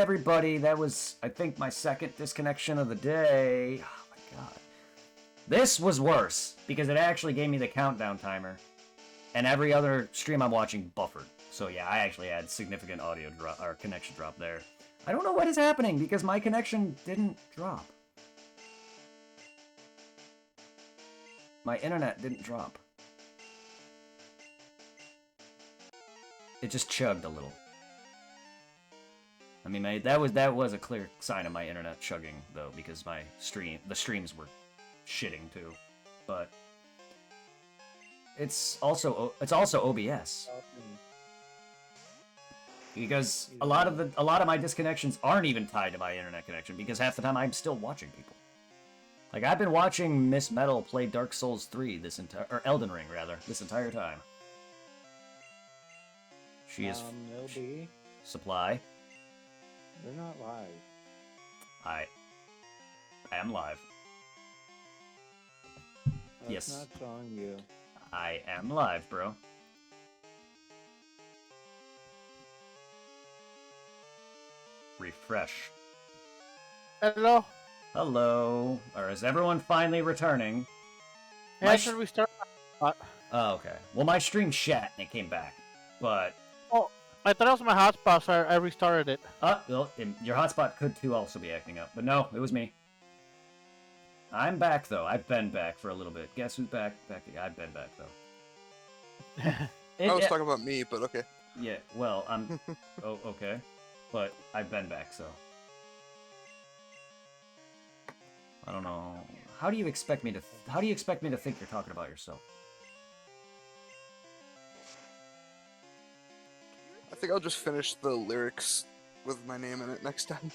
everybody. That was, I think, my second disconnection of the day. Oh my god. This was worse, because it actually gave me the countdown timer. And every other stream I'm watching buffered. So yeah, I actually had significant audio drop, or connection drop there. I don't know what is happening, because my connection didn't drop. My internet didn't drop. It just chugged a little. I mean, that was a clear sign of my internet chugging, though, because the streams were shitting too. But it's also OBS. Because a lot of my disconnections aren't even tied to my internet connection, because half the time I'm still watching people. Like, I've been watching Miss Metal play Dark Souls 3 or Elden Ring rather, this entire time. She is LB. Supply. You're not live. I am live. That's Yes. not showing you. I am live, bro. Refresh. Hello. Hello. Or is everyone finally returning? Yeah, should we start? Oh, okay. Well, my stream shat and it came back, but... Oh, I thought it was my hotspot, so I restarted it. Well, your hotspot could too also be acting up, but no, it was me. I'm back, though. I've been back for a little bit. Guess who's back? I've been back, though. I was talking about me, but okay. Yeah, well, I'm... oh, okay. But I've been back, so... I don't know. How do you expect me to think you're talking about yourself? I think I'll just finish the lyrics with my name in it next time.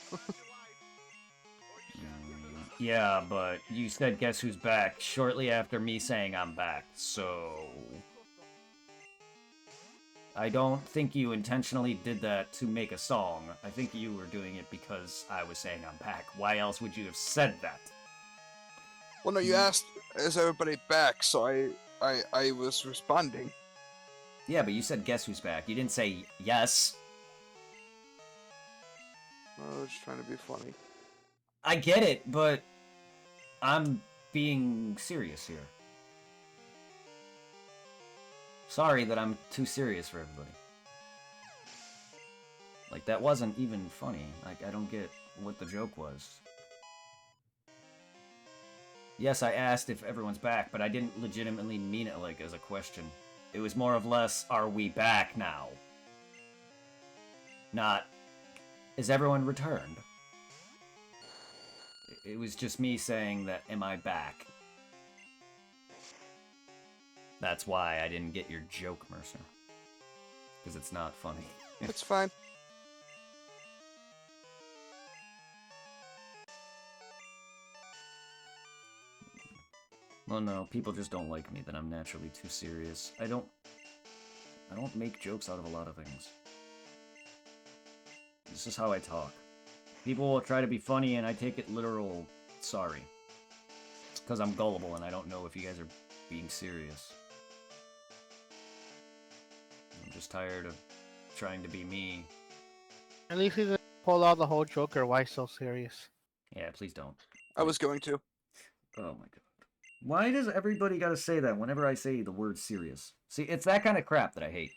Yeah, but you said guess who's back shortly after me saying I'm back, so... I don't think you intentionally did that to make a song. I think you were doing it because I was saying I'm back. Why else would you have said that? Well, no, you asked, is everybody back? So I was responding. Yeah, but you said guess who's back. You didn't say yes. I was just trying to be funny. I get it, but I'm being serious here. Sorry that I'm too serious for everybody. Like, that wasn't even funny. Like, I don't get what the joke was. Yes, I asked if everyone's back, but I didn't legitimately mean it, like, as a question. It was more or less, are we back now? Not, is everyone returned? It was just me saying that, am I back? That's why I didn't get your joke, Mercer. Because it's not funny. It's fine. Well, no, people just don't like me, that I'm naturally too serious. I don't make jokes out of a lot of things. This is how I talk. People will try to be funny and I take it literal, sorry. It's because I'm gullible and I don't know if you guys are being serious. I'm just tired of trying to be me. At least he didn't pull out the whole Joker. Why so serious? Yeah, please don't. I was going to. Oh my god. Why does everybody gotta say that whenever I say the word serious? See, it's that kind of crap that I hate.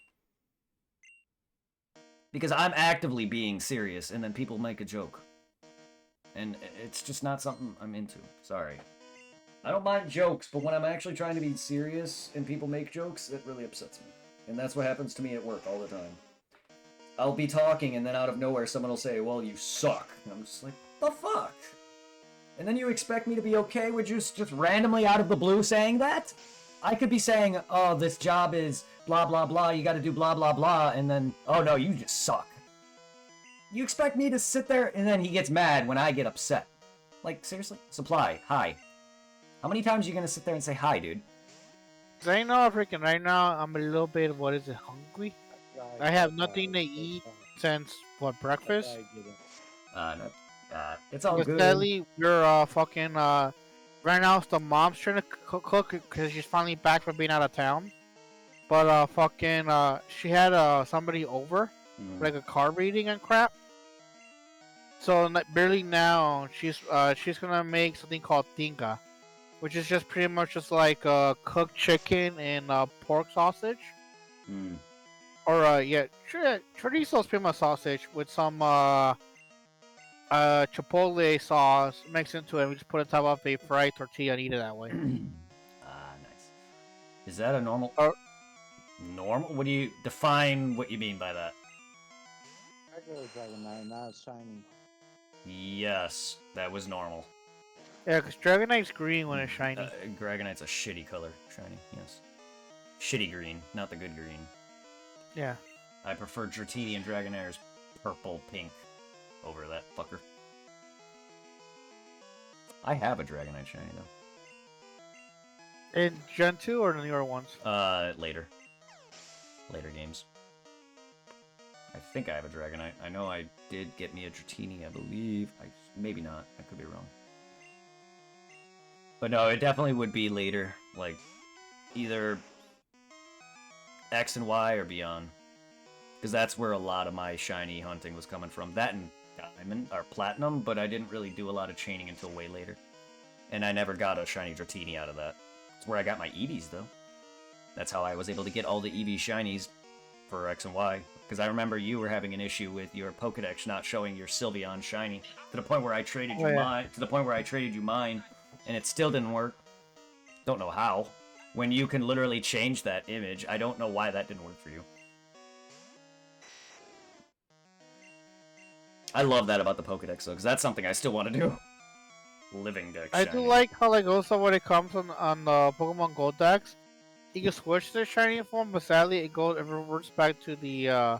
Because I'm actively being serious, and then people make a joke. And it's just not something I'm into. Sorry. I don't mind jokes, but when I'm actually trying to be serious and people make jokes, it really upsets me. And that's what happens to me at work all the time. I'll be talking, and then out of nowhere someone will say, well, you suck. And I'm just like, the fuck? And then you expect me to be okay with just randomly out of the blue saying that? I could be saying, oh, this job is blah, blah, blah, you gotta do blah, blah, blah, and then, oh no, you just suck. You expect me to sit there, and then he gets mad when I get upset. Like, seriously? Supply, hi. How many times are you gonna sit there and say hi, dude? Right now, right now, I'm a little bit, what is it, hungry? I have nothing to eat since, what, breakfast? No. It's all good. Sadly, we're fucking right now. It's the mom's trying to cook because she's finally back from being out of town. But fucking she had somebody over, like a car reading and crap. So barely now, she's gonna make something called tinga, which is just pretty much just like cooked chicken and pork sausage, Hmm. or yeah, chorizo is pretty much sausage with some chipotle sauce mixed into it. We just put it on top of a fried tortilla and eat it that way. Nice. Is that a normal? Uh, Normal? What do you define? What you mean by that? Regular Dragonite, now it's shiny. Yes, that was normal. Yeah, because Dragonite's green when it's shiny. Dragonite's a shitty color, shiny. Yes, shitty green, not the good green. Yeah. I prefer Dratini and Dragonair's purple pink over that fucker. I have a Dragonite shiny though. In Gen 2 or the newer ones? Later games. I think I have a Dragonite. I know I did get me a Dratini, I believe. Maybe not. I could be wrong. But no, it definitely would be later. Like, either X and Y or beyond. Because that's where a lot of my shiny hunting was coming from. That and Diamond, or Platinum, but I didn't really do a lot of chaining until way later. And I never got a shiny Dratini out of that. It's where I got my Eevees, though. That's how I was able to get all the Eevee shinies for X and Y. Because I remember you were having an issue with your Pokedex not showing your Sylveon shiny. To the point where I traded you mine. To the point where I traded you mine. And it still didn't work. Don't know how. When you can literally change that image, I don't know why that didn't work for you. I love that about the Pokedex, though, because that's something I still want to do. Living Dex I shiny. do like how, like, also when it comes on the Pokemon Go Dex, you can switch to the shiny form, but sadly it reverts back to the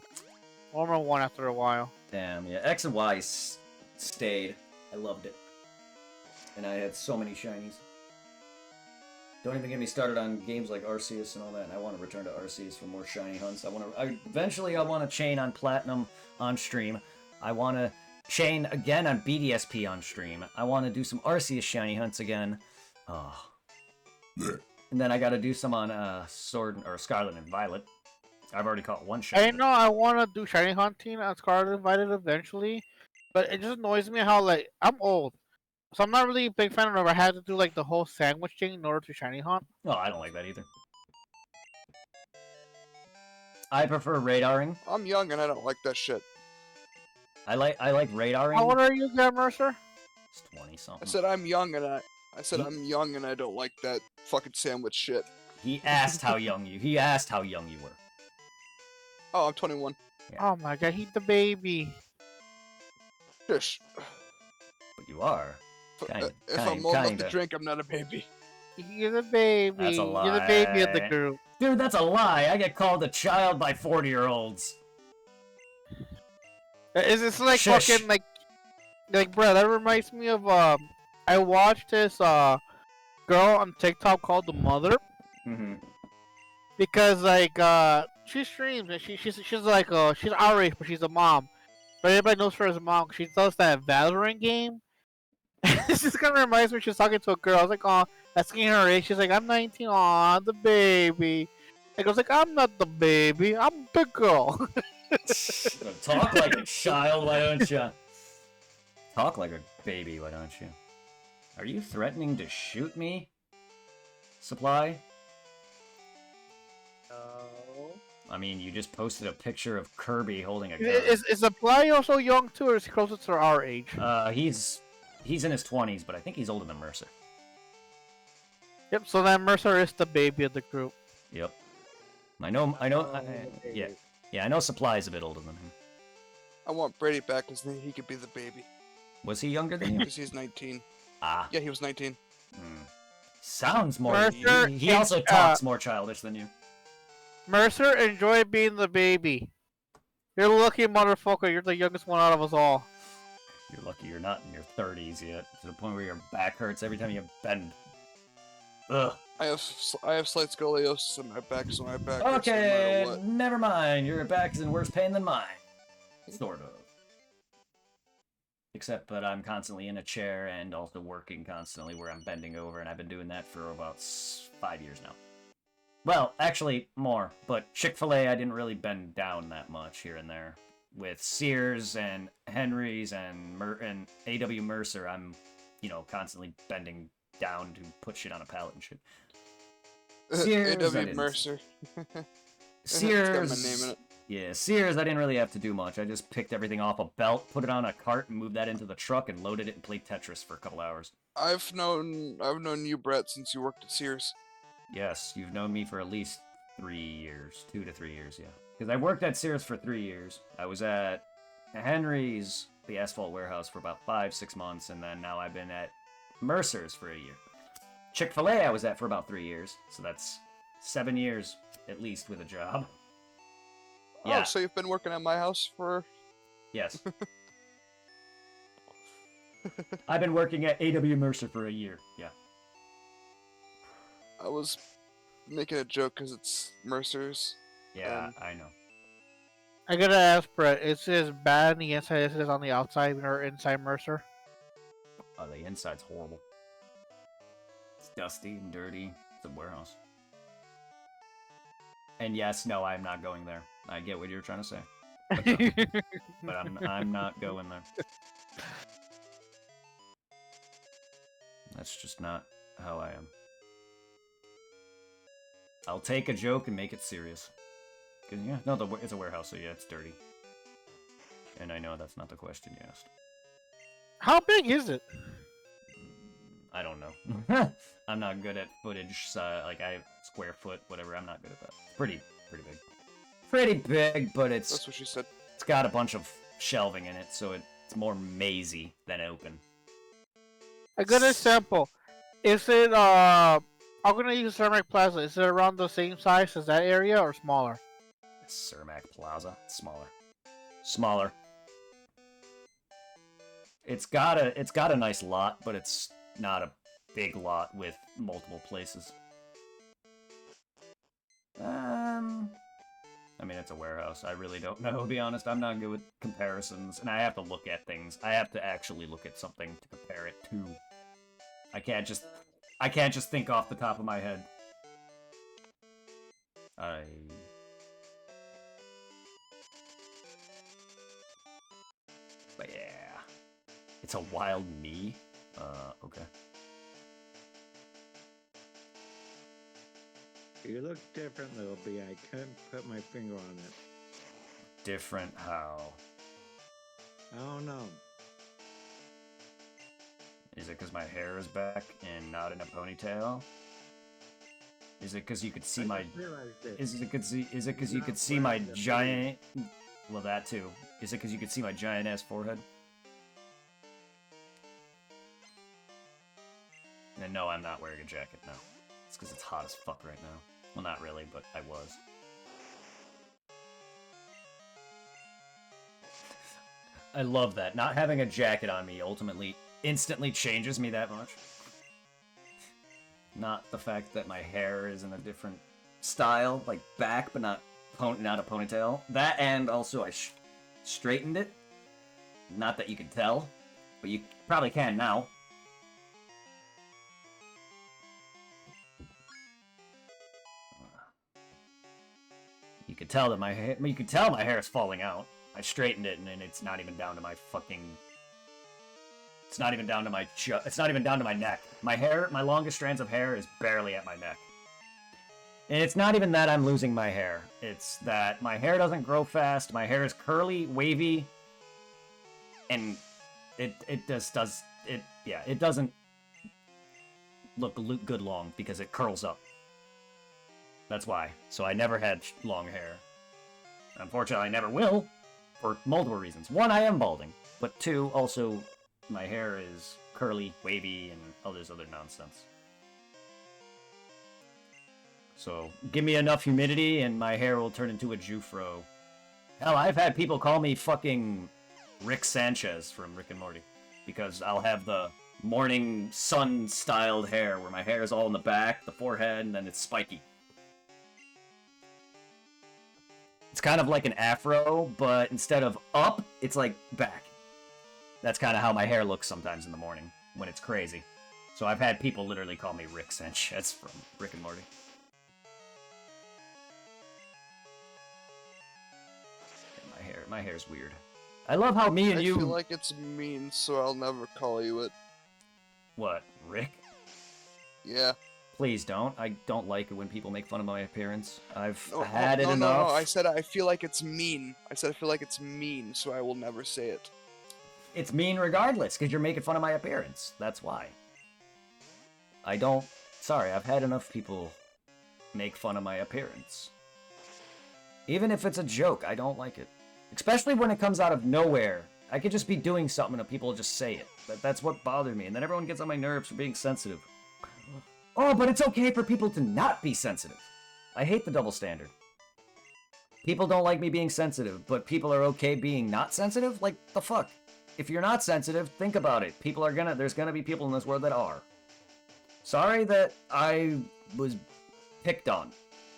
normal one after a while. Damn, yeah. X and Y stayed. I loved it. And I had so many shinies. Don't even get me started on games like Arceus and all that. And I want to return to Arceus for more shiny hunts. Eventually I want to chain on Platinum on stream. I want to chain again on BDSP on stream. I want to do some Arceus shiny hunts again. Oh. And then I got to do some on Sword or Scarlet and Violet. I've already caught one shiny. I know I want to do shiny hunting on Scarlet and Violet eventually, but it just annoys me how, like, I'm old. So I'm not really a big fan of I had to do like the whole sandwich thing in order to shiny hunt. Oh, I don't like that either. I prefer radaring. I'm young and I don't like that shit. I like radaring. How old are you, there, Mercer? It's 20 something. I said I'm young and I'm young and I don't like that fucking sandwich shit. He asked how young you. He asked how young you were. Oh, I'm 21. Yeah. Oh my god, he's the baby. Shush. But you are. If I'm old enough to drink, I'm not a baby. You're the baby. That's a lie. You're the baby of the group. Dude, that's a lie. I get called a child by 40-year-olds. It's like Shush. fucking like bro. That reminds me of I watched this girl on TikTok called the Mother. Mm-hmm. Because like she streams and she's like she's our age but she's a mom. But everybody knows her as a mom. She does that Valorant game. This just kind of reminds me she's talking to a girl. I was like, oh, asking her age. She's like, I'm 19. Aw, the baby. I goes like, I'm not the baby. I'm the girl. Talk like a child, why don't you? Talk like a baby, why don't you? Are you threatening to shoot me? Supply? No. I mean, you just posted a picture of Kirby holding a gun. Is Supply also young too, or is he closer to our age? He's in his 20s, but I think he's older than Mercer. Yep. So then Mercer is the baby of the group. Yep. I know. Yeah, I know Supply is a bit older than him. I want Brady back because then he could be the baby. Was he younger than you? Because he's 19. Ah. Yeah, he was 19. Sounds more. Mercer He also talks more childish than you. Mercer, enjoy being the baby. You're lucky, motherfucker. You're the youngest one out of us all. You're lucky you're not in your 30s yet, to the point where your back hurts every time you bend. Ugh. I have slight scoliosis in my back, so my back hurts no Okay, matter what. never mind. Your back is in worse pain than mine. Sort of. Except that I'm constantly in a chair and also working constantly where I'm bending over, and I've been doing that for about 5 years now. Well, actually, more. But Chick-fil-A, I didn't really bend down that much here and there. with Sears and Henry's and A.W. Mercer, I'm, constantly bending down to put shit on a pallet and shit. Sears, I A.W. didn't. Mercer. Sears, It's got my name in it. yeah, Sears, I didn't really have to do much. I just picked everything off a belt, put it on a cart, and moved that into the truck, and loaded it and played Tetris for a couple hours. I've known you, Brett, since you worked at Sears. Yes, you've known me for at least 3 years, 2 to 3 years, yeah. Because I worked at Sears for 3 years. I was at Henry's, the asphalt warehouse, for about 5-6 months, and then now I've been at Mercer's for a year. Chick-fil-A I was at for about 3 years, so that's 7 years at least with a job. Yeah. Oh, so you've been working at my house for... Yes. I've been working at A.W. Mercer for a year, yeah. I was making a joke because it's Mercer's. Yeah, I know. I gotta ask Brett, is this bad on the inside as it is on the outside or inside Mercer? Oh, the inside's horrible. It's dusty and dirty. It's a warehouse. And yes, no, I'm not going there. I get what you're trying to say. But, no. But I'm not going there. That's just not how I am. I'll take a joke and make it serious. 'Cause, yeah, no, it's a warehouse, so yeah, it's dirty. And I know that's not the question you asked. How big is it? I don't know. I'm not good at footage, like square foot, whatever. I'm not good at that. Pretty big. Pretty big, but That's what she said. it's got a bunch of shelving in it, so it's more mazy than open. A good example. Is it I'm gonna use Ceramic Plaza. Is it around the same size as that area or smaller? Cermak Plaza, it's smaller. Smaller. It's got a nice lot, but it's not a big lot with multiple places. I mean, it's a warehouse. I really don't know, to be honest. I'm not good with comparisons, and I have to look at things. I have to actually look at something to compare it to. I can't just think off the top of my head. But yeah. It's a wild me? Okay. You look different, Little B. I couldn't put my finger on it. Different how? I don't know. Is it because my hair is back and not in a ponytail? Is it because you could see my... Is it because you could see my giant... Well, that too. Is it because you could see my giant-ass forehead? And no, I'm not wearing a jacket now. It's because it's hot as fuck right now. Well, not really, but I was. I love that. Not having a jacket on me ultimately instantly changes me that much. Not the fact that my hair is in a different style, like back, but not a ponytail. That, and also I straightened it. Not that you can tell, but you probably can now. You could tell that my hair. You could tell my hair is falling out. I straightened it, and then it's not even down to my fucking. It's not even down to my. It's not even down to my neck. My hair, my longest strands of hair, is barely at my neck. And it's not even that I'm losing my hair. It's that my hair doesn't grow fast. My hair is curly, wavy, and it just does it. Yeah, it doesn't look good long because it curls up. That's why. So I never had long hair. Unfortunately, I never will, for multiple reasons. One, I am balding, but two, also, my hair is curly, wavy, and all this other nonsense. So, give me enough humidity, and my hair will turn into a Jufro. Hell, I've had people call me fucking Rick Sanchez from Rick and Morty, because I'll have the morning sun-styled hair, where my hair is all in the back, the forehead, and then it's spiky. It's kind of like an afro, but instead of up, it's like back. That's kind of how my hair looks sometimes in the morning, when it's crazy. So I've had people literally call me Rick Sanchez from Rick and Morty. And My hair's weird. I love how me and I you... feel like it's mean, so I'll never call you it. What, Rick? Yeah. Please don't. I don't like it when people make fun of my appearance. I've No, had it no, enough. no. I said I feel like it's mean. I said I feel like it's mean, so I will never say it. It's mean regardless, because you're making fun of my appearance. That's why. I don't... Sorry, I've had enough people make fun of my appearance. Even if it's a joke, I don't like it. Especially when it comes out of nowhere. I could just be doing something and people just say it. That's what bothered me. And then everyone gets on my nerves for being sensitive. Oh, but it's okay for people to not be sensitive. I hate the double standard. People don't like me being sensitive, but people are okay being not sensitive? Like, the fuck? If you're not sensitive, think about it. There's gonna be people in this world that are. Sorry that I was picked on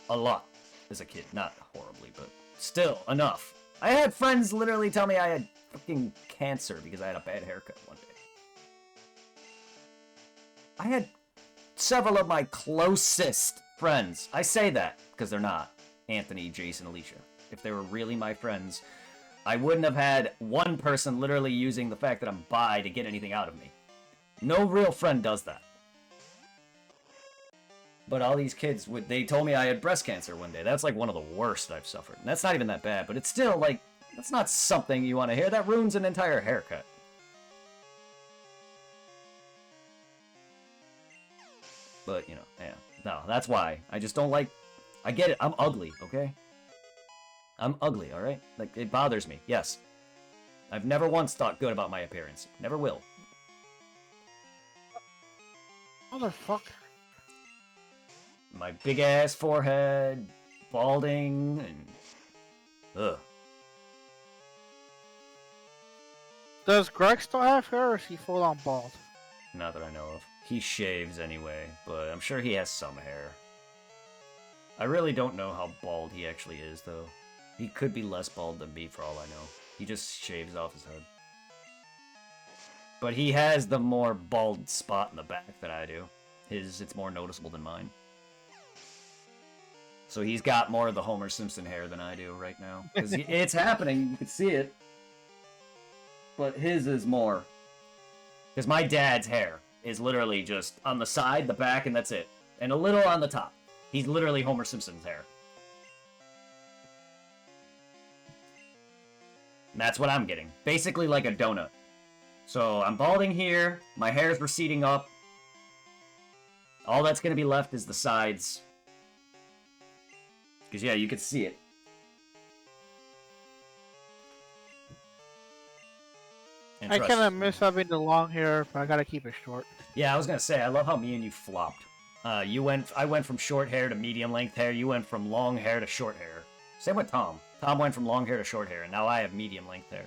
a lot as a kid. Not horribly, but still, enough. I had friends literally tell me I had fucking cancer because I had a bad haircut one day. I had several of my closest friends. I say that because they're not. Anthony, Jason, Alicia. If they were really my friends, I wouldn't have had one person literally using the fact that I'm bi to get anything out of me. No real friend does that. But all these kids, they told me I had breast cancer one day. That's like one of the worst I've suffered. And that's not even that bad, but it's still like, that's not something you want to hear. That ruins an entire haircut. But, you know, yeah. No, that's why. I just don't like... I get it. I'm ugly, okay? I'm ugly, alright? Like, it bothers me, yes. I've never once thought good about my appearance. Never will. Motherfucker. My big-ass forehead, balding, and... Ugh. Does Greg still have hair, or is he full on bald? Not that I know of. He shaves anyway, but I'm sure he has some hair. I really don't know how bald he actually is, though. He could be less bald than me, for all I know. He just shaves off his head. But he has the more bald spot in the back than I do. It's more noticeable than mine. So he's got more of the Homer Simpson hair than I do right now. Because it's happening, you can see it. But his is more. Because my dad's hair is literally just on the side, the back, and that's it. And a little on the top. He's literally Homer Simpson's hair. And that's what I'm getting. Basically like a donut. So I'm balding here, my hair's receding up. All that's going to be left is the sides. Because, yeah, you can see it. And I trust- kind of miss having the long hair, but I gotta keep it short. Yeah, I was going to say, I love how me and you flopped. I went from short hair to medium length hair. You went from long hair to short hair. Same with Tom. Tom went from long hair to short hair, and now I have medium length hair.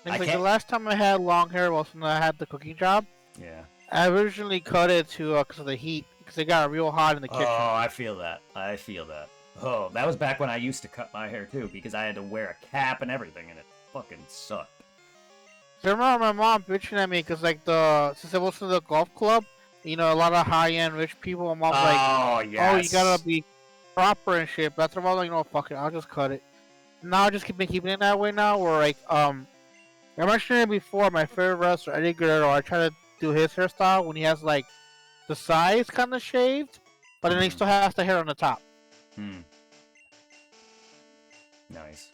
It's like the last time I had long hair was when I had the cooking job. Yeah. I originally cut it to because of the heat, because it got real hot in the kitchen. Oh, I feel that. I feel that. Oh, that was back when I used to cut my hair too, because I had to wear a cap and everything, and it fucking sucked. I remember my mom bitching at me because since I was in the golf club, you know, a lot of high-end rich people. My mom's like, Oh, yes. "Oh, you gotta be proper and shit." But after a while, like, you know, fuck it, I'll just cut it. Now I just keep keeping it that way now. Where like I mentioned it before, my favorite wrestler Eddie Guerrero. I try to do his hairstyle when he has like the sides kind of shaved, but then he still has the hair on the top. Nice.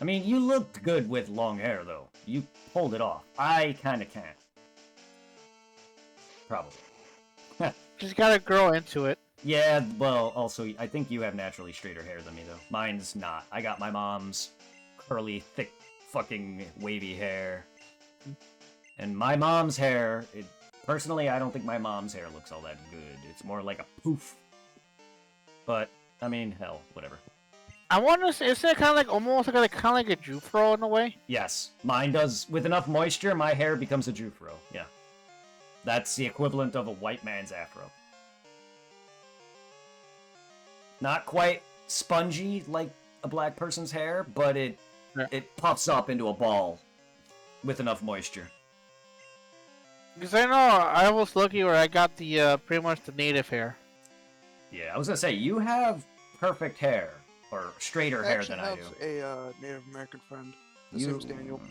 I mean, you looked good with long hair, though. You pulled it off. I kind of can't. Probably. Just gotta grow into it. Yeah, well, also, I think you have naturally straighter hair than me, though. Mine's not. I got my mom's curly, thick, fucking wavy hair. And my mom's hair, personally, I don't think my mom's hair looks all that good. It's more like a poof. But, I mean, hell, whatever. I want to say, isn't it kind of like almost like kind of like a Jufro in a way? Yes, mine does. With enough moisture, my hair becomes a Jufro. Yeah. That's the equivalent of a white man's afro. Not quite spongy like a black person's hair, but it puffs up into a ball with enough moisture. Because I know I was lucky where I got the pretty much the native hair. Yeah, I was gonna say, you have perfect hair. or straighter I hair actually than I have do. a Native American friend. His name's Daniel.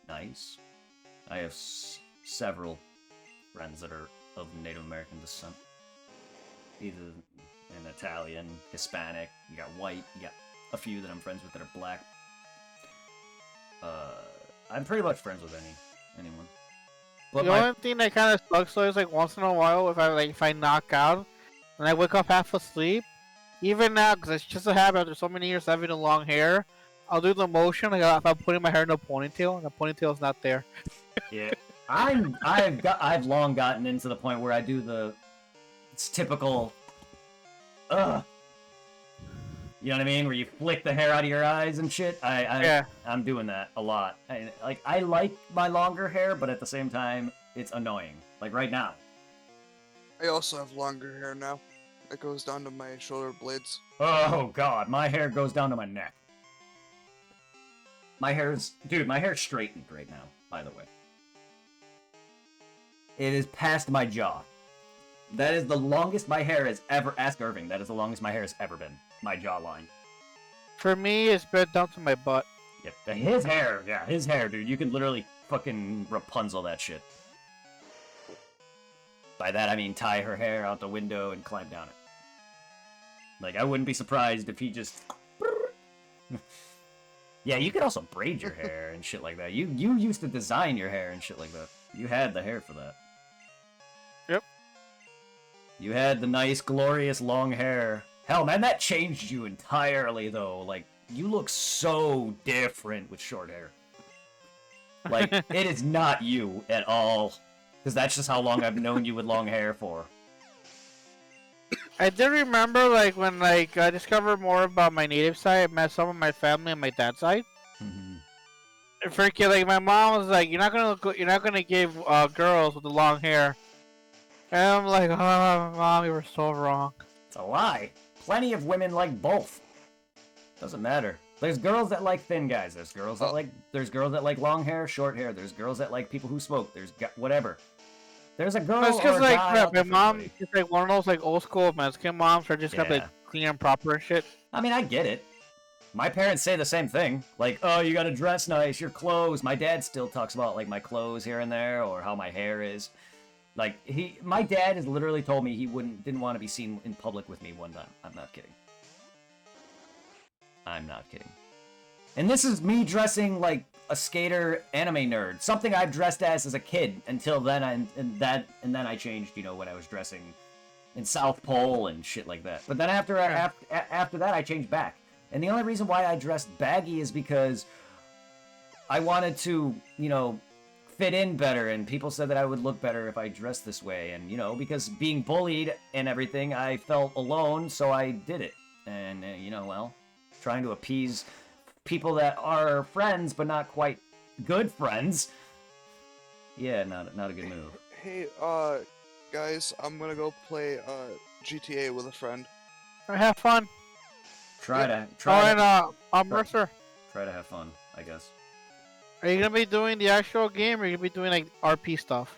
Nice. I have several friends that are of Native American descent. Either an Italian, Hispanic, you got white, you got a few that I'm friends with that are black. I'm pretty much friends with anyone. But The only thing that kind of sucks though is like once in a while if I knock out and I wake up half asleep, even now because it's just a habit after so many years having the long hair, I'll do the motion like if I'm putting my hair in a ponytail and the ponytail's not there. yeah, I've long gotten into the point where I do it's typical, you know what I mean, where you flick the hair out of your eyes and shit. I'm doing that a lot. I like my longer hair, but at the same time, it's annoying. Like right now. I also have longer hair now. It goes down to my shoulder blades. Oh god, my hair goes down to my neck. My hair's straightened right now, by the way. It is past my jaw. That is the longest my hair has ever, ask Irving, that is the longest my hair has ever been. My jawline. For me, it's bent down to my butt. Yep, his hair, dude. You can literally fucking Rapunzel that shit. By that I mean tie her hair out the window and climb down it. Like, I wouldn't be surprised if he just... Yeah, you could also braid your hair and shit like that. You used to design your hair and shit like that. You had the hair for that. Yep. You had the nice, glorious long hair. Hell, man, that changed you entirely, though. Like, you look so different with short hair. Like, it is not you at all. Because that's just how long I've known you with long hair for. I did remember like when like I discovered more about my native side. I met some of my family on my dad's side. And freaking like my mom was like, "You're not gonna give girls with the long hair." And I'm like, "Oh, mom, you were so wrong." It's a lie. Plenty of women like both. Doesn't matter. There's girls that like thin guys. There's girls that like long hair, short hair. There's girls that like people who smoke. There's whatever. There's a girl It's or just a like guy crap. out My there for mom everybody. is like one of those like old school Mexican moms who are just got like Yeah. clean and proper and shit. I mean, I get it. My parents say the same thing. Like, oh, you gotta dress nice, your clothes. My dad still talks about, like, my clothes here and there, or how my hair is. Like, my dad has literally told me he didn't want to be seen in public with me one time. I'm not kidding. I'm not kidding. And this is me dressing like a skater anime nerd. Something I've dressed as a kid until then, and then I changed, you know, when I was dressing in South Pole and shit like that. But then after that, I changed back. And the only reason why I dressed baggy is because I wanted to, you know, fit in better, and people said that I would look better if I dressed this way. And, you know, because being bullied and everything, I felt alone, so I did it. And, you know, well, trying to appease people that are friends, but not quite good friends. Yeah, not a good move. Hey, guys, I'm gonna go play GTA with a friend. Have fun. Try to Mercer, have fun, I guess. are you gonna be doing the actual game, or are you gonna be doing like RP stuff?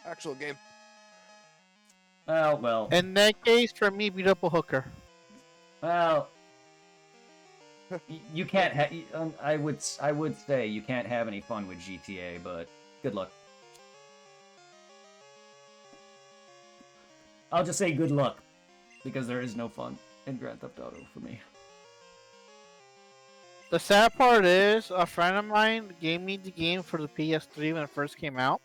Actual game. Well. In that case, for me, beat up a hooker. Well, you can't have. I would say you can't have any fun with GTA, but good luck. I'll just say good luck, because there is no fun in Grand Theft Auto for me. The sad part is, a friend of mine gave me the game for the PS3 when it first came out.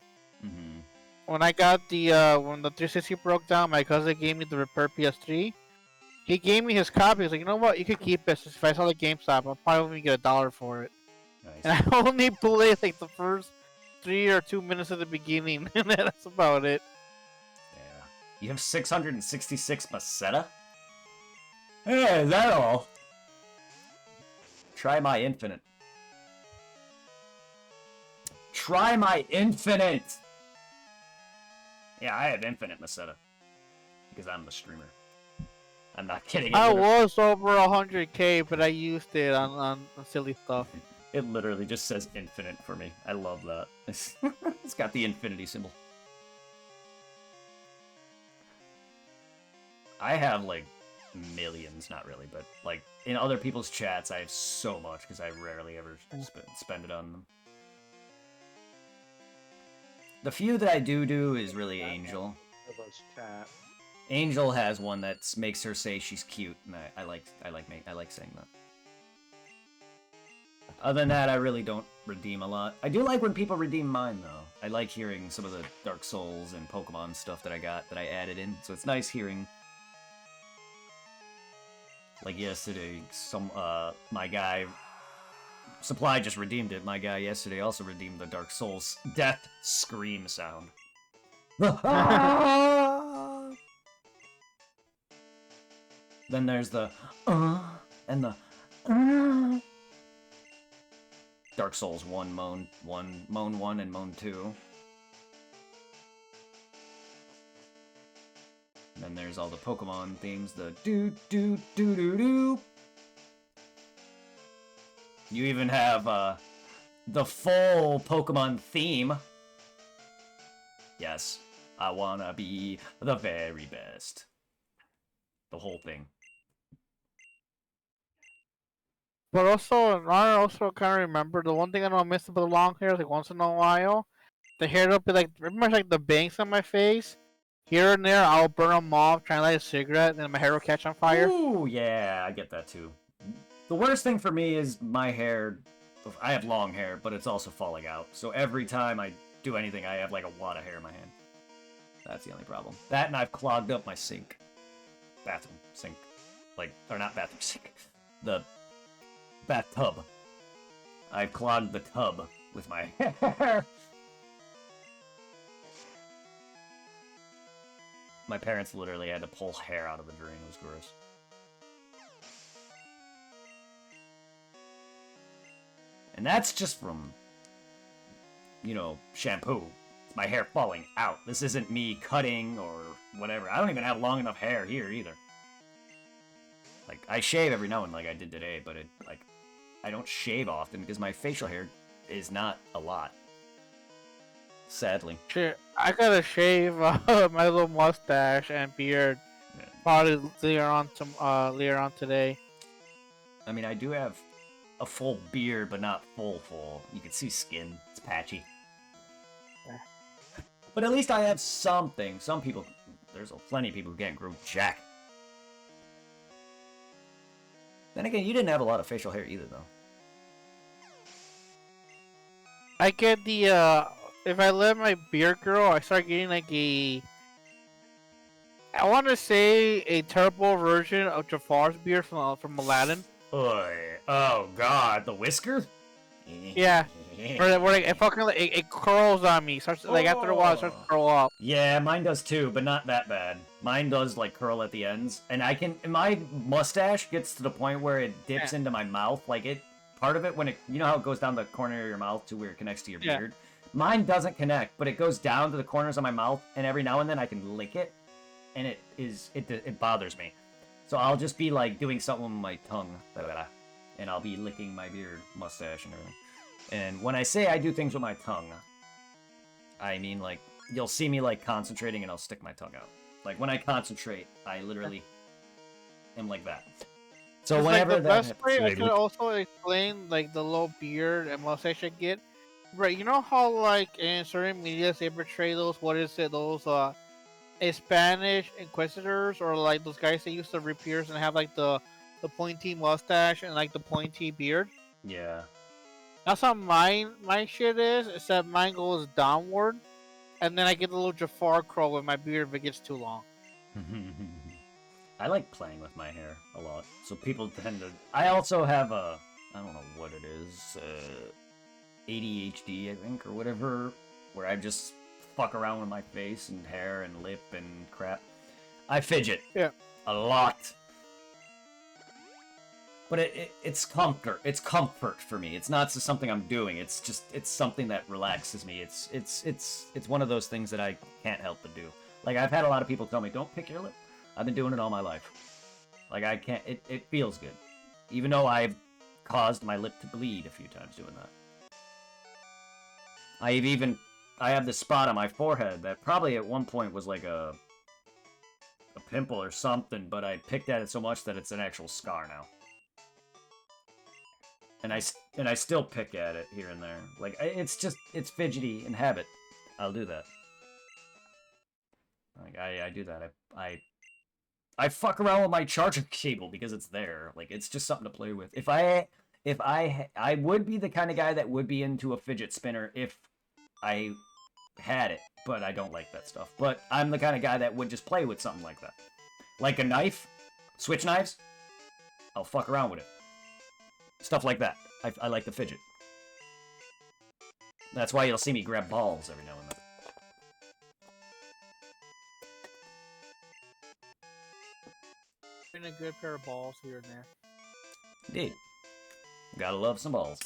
Mm-hmm. When I got when the 360 broke down, my cousin gave me the repair PS3. He gave me his copy. He's like, you know what? You could keep this. If I sell at GameStop, I'll probably get $1 for it. Nice. And I only played like the first 3 or 2 minutes at the beginning, and that's about it. Yeah. You have 666 Masetta? Yeah, is that all? Try my infinite. Try my infinite! Yeah, I have infinite Masetta. Because I'm the streamer. I'm not kidding. I was over 100k, but I used it on silly stuff. It literally just says infinite for me. I love that. It's got the infinity symbol. I have like millions, not really, but like in other people's chats, I have so much because I rarely ever spend it on them. The few that I do is really Angel. Chat. Angel has one that makes her say she's cute, and I like saying that. Other than that, I really don't redeem a lot. I do like when people redeem mine, though. I like hearing some of the Dark Souls and Pokemon stuff that I got, that I added in. So it's nice hearing... Like yesterday, my guy... Supply just redeemed it. My guy yesterday also redeemed the Dark Souls death scream sound. Then there's the and the Dark Souls 1 moan 1 and moan 2. And then there's all the Pokemon themes, the do do do do do. You even have the full Pokemon theme. Yes, I wanna be the very best. The whole thing. But also, I also kind of remember the one thing I don't miss about the long hair is like once in a while, the hair will be like pretty much like the bangs on my face. Here and there, I'll burn them off, trying to light a cigarette, and then my hair will catch on fire. Ooh, yeah, I get that too. The worst thing for me is my hair. I have long hair, but it's also falling out. So every time I do anything, I have like a wad of hair in my hand. That's the only problem. That and I've clogged up my sink. Bathroom sink. Like, or not bathroom sink. The bathtub. I've clogged the tub with my hair. My parents literally had to pull hair out of the drain. It was gross. And that's just from, you know, shampoo. It's my hair falling out. This isn't me cutting or whatever. I don't even have long enough hair here either. Like, I shave every now and then like I did today, but I don't shave often because my facial hair is not a lot. Sadly. Shit, I gotta shave my little mustache and beard probably later on today. I mean, I do have a full beard, but not full. You can see skin. It's patchy. But at least I have something. Some people, there's plenty of people who can't grow jack. Then again, you didn't have a lot of facial hair either, though. I get the, if I let my beard grow, I start getting like I want to say a turbo version of Jafar's beard from Aladdin. Oy. Oh god, the whisker? Yeah. Where it fucking it curls on me. Starts like after a while, it starts to curl up. Yeah, mine does too, but not that bad. Mine does like curl at the ends, and my mustache gets to the point where it dips into my mouth. Like part of it when you know how it goes down the corner of your mouth to where it connects to your beard. Mine doesn't connect, but it goes down to the corners of my mouth, and every now and then I can lick it, and it bothers me. So I'll just be like doing something with my tongue, and I'll be licking my beard, mustache, and everything. And when I say I do things with my tongue, I mean like you'll see me like concentrating and I'll stick my tongue out. Like when I concentrate, I literally am like that. So it's whenever like the that best way I could also explain like the little beard and mustache I get. Right, you know how like in certain media they portray those those Spanish inquisitors or like those guys that used to rip ears and have like the pointy mustache and like the pointy beard. Yeah. That's how my shit is, except mine goes downward, and then I get a little Jafar curl with my beard if it gets too long. I like playing with my hair a lot, so people tend to... I also have I don't know what it is, ADHD, I think, or whatever, where I just fuck around with my face and hair and lip and crap. I fidget. Yeah. A lot. But it's comfort. It's comfort for me. It's not just something I'm doing. It's something that relaxes me. It's one of those things that I can't help but do. Like I've had a lot of people tell me, "Don't pick your lip." I've been doing it all my life. Like I can't. It feels good, even though I've caused my lip to bleed a few times doing that. I have this spot on my forehead that probably at one point was like a pimple or something, but I picked at it so much that it's an actual scar now. And I still pick at it here and there. Like, it's fidgety and habit. I'll do that. Like, I do that. I fuck around with my charger cable because it's there. Like, it's just something to play with. I would be the kind of guy that would be into a fidget spinner if I had it, but I don't like that stuff. But I'm the kind of guy that would just play with something like that. Like a knife, switch knives, I'll fuck around with it. Stuff like that. I like the fidget. That's why you'll see me grab balls every now and then. Been a good pair of balls here and there. Indeed. Gotta love some balls.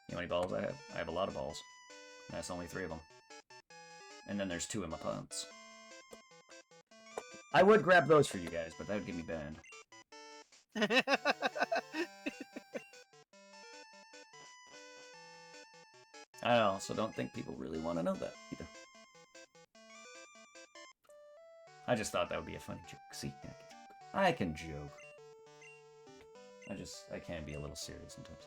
You know how many balls I have? I have a lot of balls. That's only 3 of them. And then there's 2 in my pants. I would grab those for you guys, but that would get me banned. I also don't think people really want to know that either. I just thought that would be a funny joke. See, I can joke. I can be a little serious sometimes.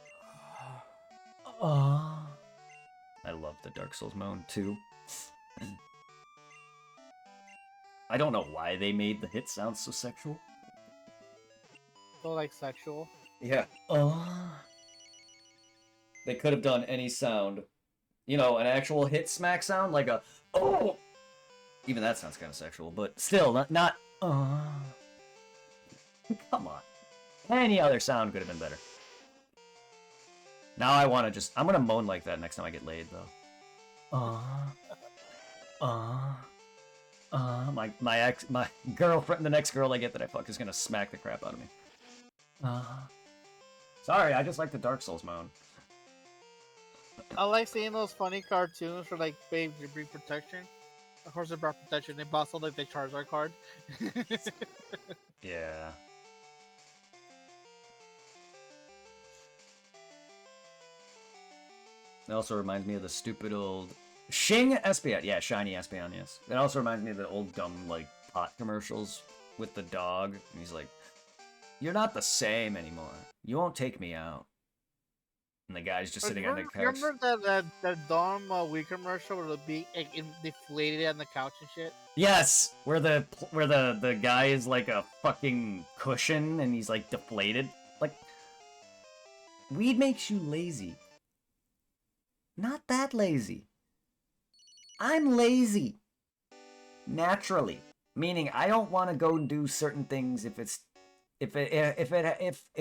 I love the Dark Souls moan too. I don't know why they made the hit sound so sexual. So like sexual. Yeah. They could have done any sound. You know, an actual hit smack sound, like a oh. Even that sounds kind of sexual, but still not. Come on. Any other sound could have been better. Now I want to just. I'm gonna moan like that next time I get laid, though. My girlfriend, the next girl I get that I fuck is gonna smack the crap out of me. Sorry, I just like the Dark Souls moan. I like seeing those funny cartoons for like Babe Debris Protection. Of course, they brought protection. They bought something like the Charizard card. Yeah. It also reminds me of the stupid old Shing Espeon. Yeah, shiny Espeon, yes. It also reminds me of the old dumb, like, pot commercials with the dog. And he's like, "You're not the same anymore. You won't take me out." And the guy's just sitting on the couch. Remember that dumb Wii commercial where the be like, deflated on the couch and shit? Yes, where the guy is like a fucking cushion and he's like deflated. Like, weed makes you lazy. Not that lazy. I'm lazy. Naturally. Meaning I don't want to go and do certain things if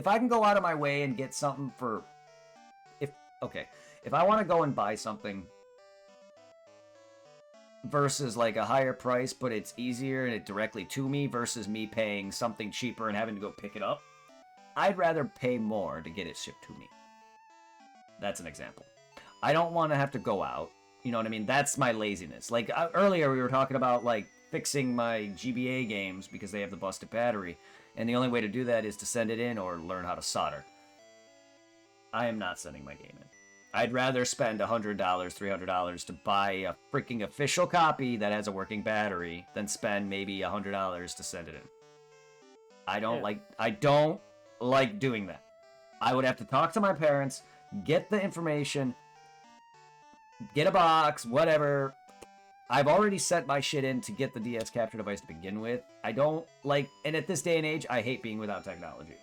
I can go out of my way and get something for if I want to go and buy something versus like a higher price but it's easier and it directly to me versus me paying something cheaper and having to go pick it up, I'd rather pay more to get it shipped to me. That's an example. I don't want to have to go out. You know what I mean? That's my laziness. Like, earlier we were talking about, like, fixing my GBA games because they have the busted battery. And the only way to do that is to send it in or learn how to solder. I am not sending my game in. I'd rather spend $100, $300 to buy a freaking official copy that has a working battery than spend maybe $100 to send it in. I don't like doing that. I would have to talk to my parents, get the information, get a box, whatever. I've already sent my shit in to get the DS capture device to begin with. I don't like, and at this day and age, I hate being without technology.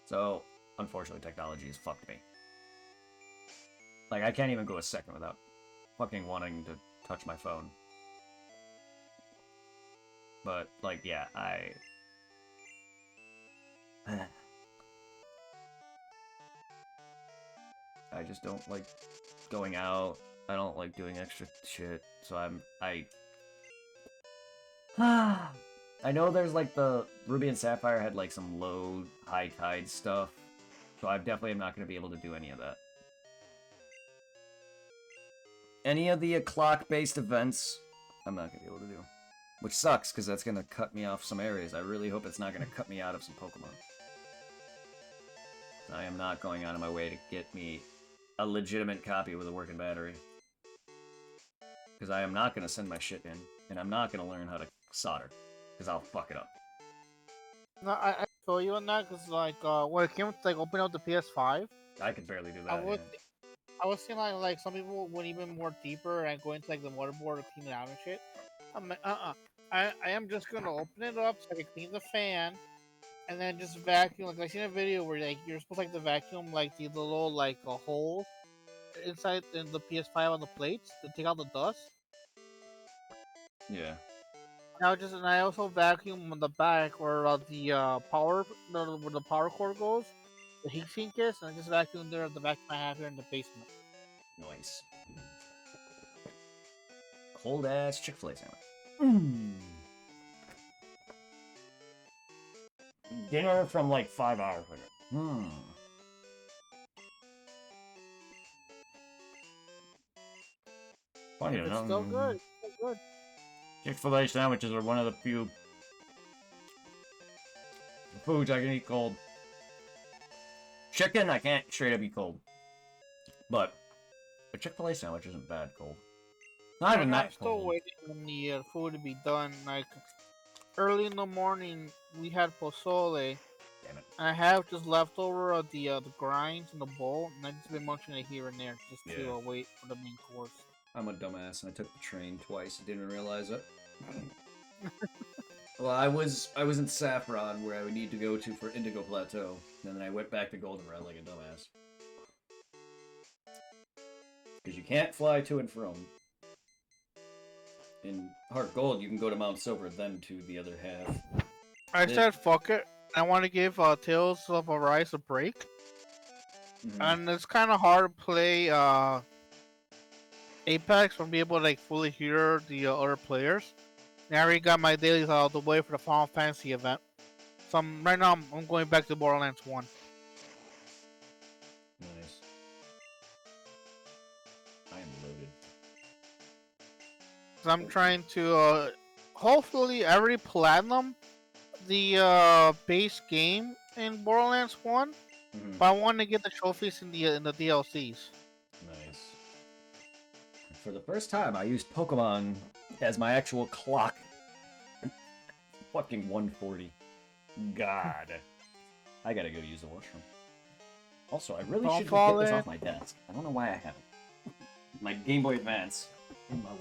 So, unfortunately, technology has fucked me. Like, I can't even go a second without fucking wanting to touch my phone. But, like, yeah, I just don't like going out. I don't like doing extra shit. So I know there's like the Ruby and Sapphire had like some low, high tide stuff. So I definitely am not going to be able to do any of that. Any of the clock-based events, I'm not going to be able to do. Which sucks, because that's going to cut me off some areas. I really hope it's not going to cut me out of some Pokemon. I am not going out of my way to get me a legitimate copy with a working battery. Because I am not going to send my shit in. And I'm not gonna learn how to solder, because I'll fuck it up. No, I feel you on that because like when it came to like opening up the PS5, I could barely do I that, was yeah. I was seeing like some people went even more deeper and go into like the motherboard to clean it out and shit. I'm like, I am just gonna open it up so I can clean the fan and then just vacuum. Like I seen a video where like you're supposed to like to vacuum like the little like a hole inside in the PS5 on the plates to take out the dust. Yeah. And I also vacuum on the back where where the power cord goes, the heat sink is, and I just vacuum there at the vacuum I have here in the basement. Nice. Cold ass Chick-fil-A sandwich. Dinner from like 5 hours ago. Funny It's enough, still good. It's still good. Chick-fil-A sandwiches are one of the few foods I can eat cold. Chicken, I can't straight up eat cold. But a Chick-fil-A sandwich isn't bad cold. Not even And I'm that still cold. waiting on the food to be done. Like early in the morning, we had pozole. Damn it. And I have just leftover of the grinds in the bowl, and I just been munching it here and there just to Yeah. wait for the main course. I'm a dumbass and I took the train twice and didn't realize it. Well, I was in Saffron where I would need to go to for Indigo Plateau, and then I went back to Goldenrod like a dumbass. Because you can't fly to and from. In Heart Gold, you can go to Mount Silver, then to the other half. I said, fuck it. I want to give Tales of Arise a break. And it's kind of hard to play Apex when be able to like fully hear the other players. And I already got my dailies out of the way for the Final Fantasy event. So right now I'm going back to Borderlands 1. Nice. I am loaded. So I'm trying to hopefully I already platinum the base game in Borderlands 1. But I want to get the trophies in the DLCs. Nice. For the first time, I used Pokemon as my actual clock. Fucking 140. God. I gotta go use the washroom. Also, I really Don't should fall get this in. off my desk. I don't know why I haven't. My Game Boy Advance. In my way.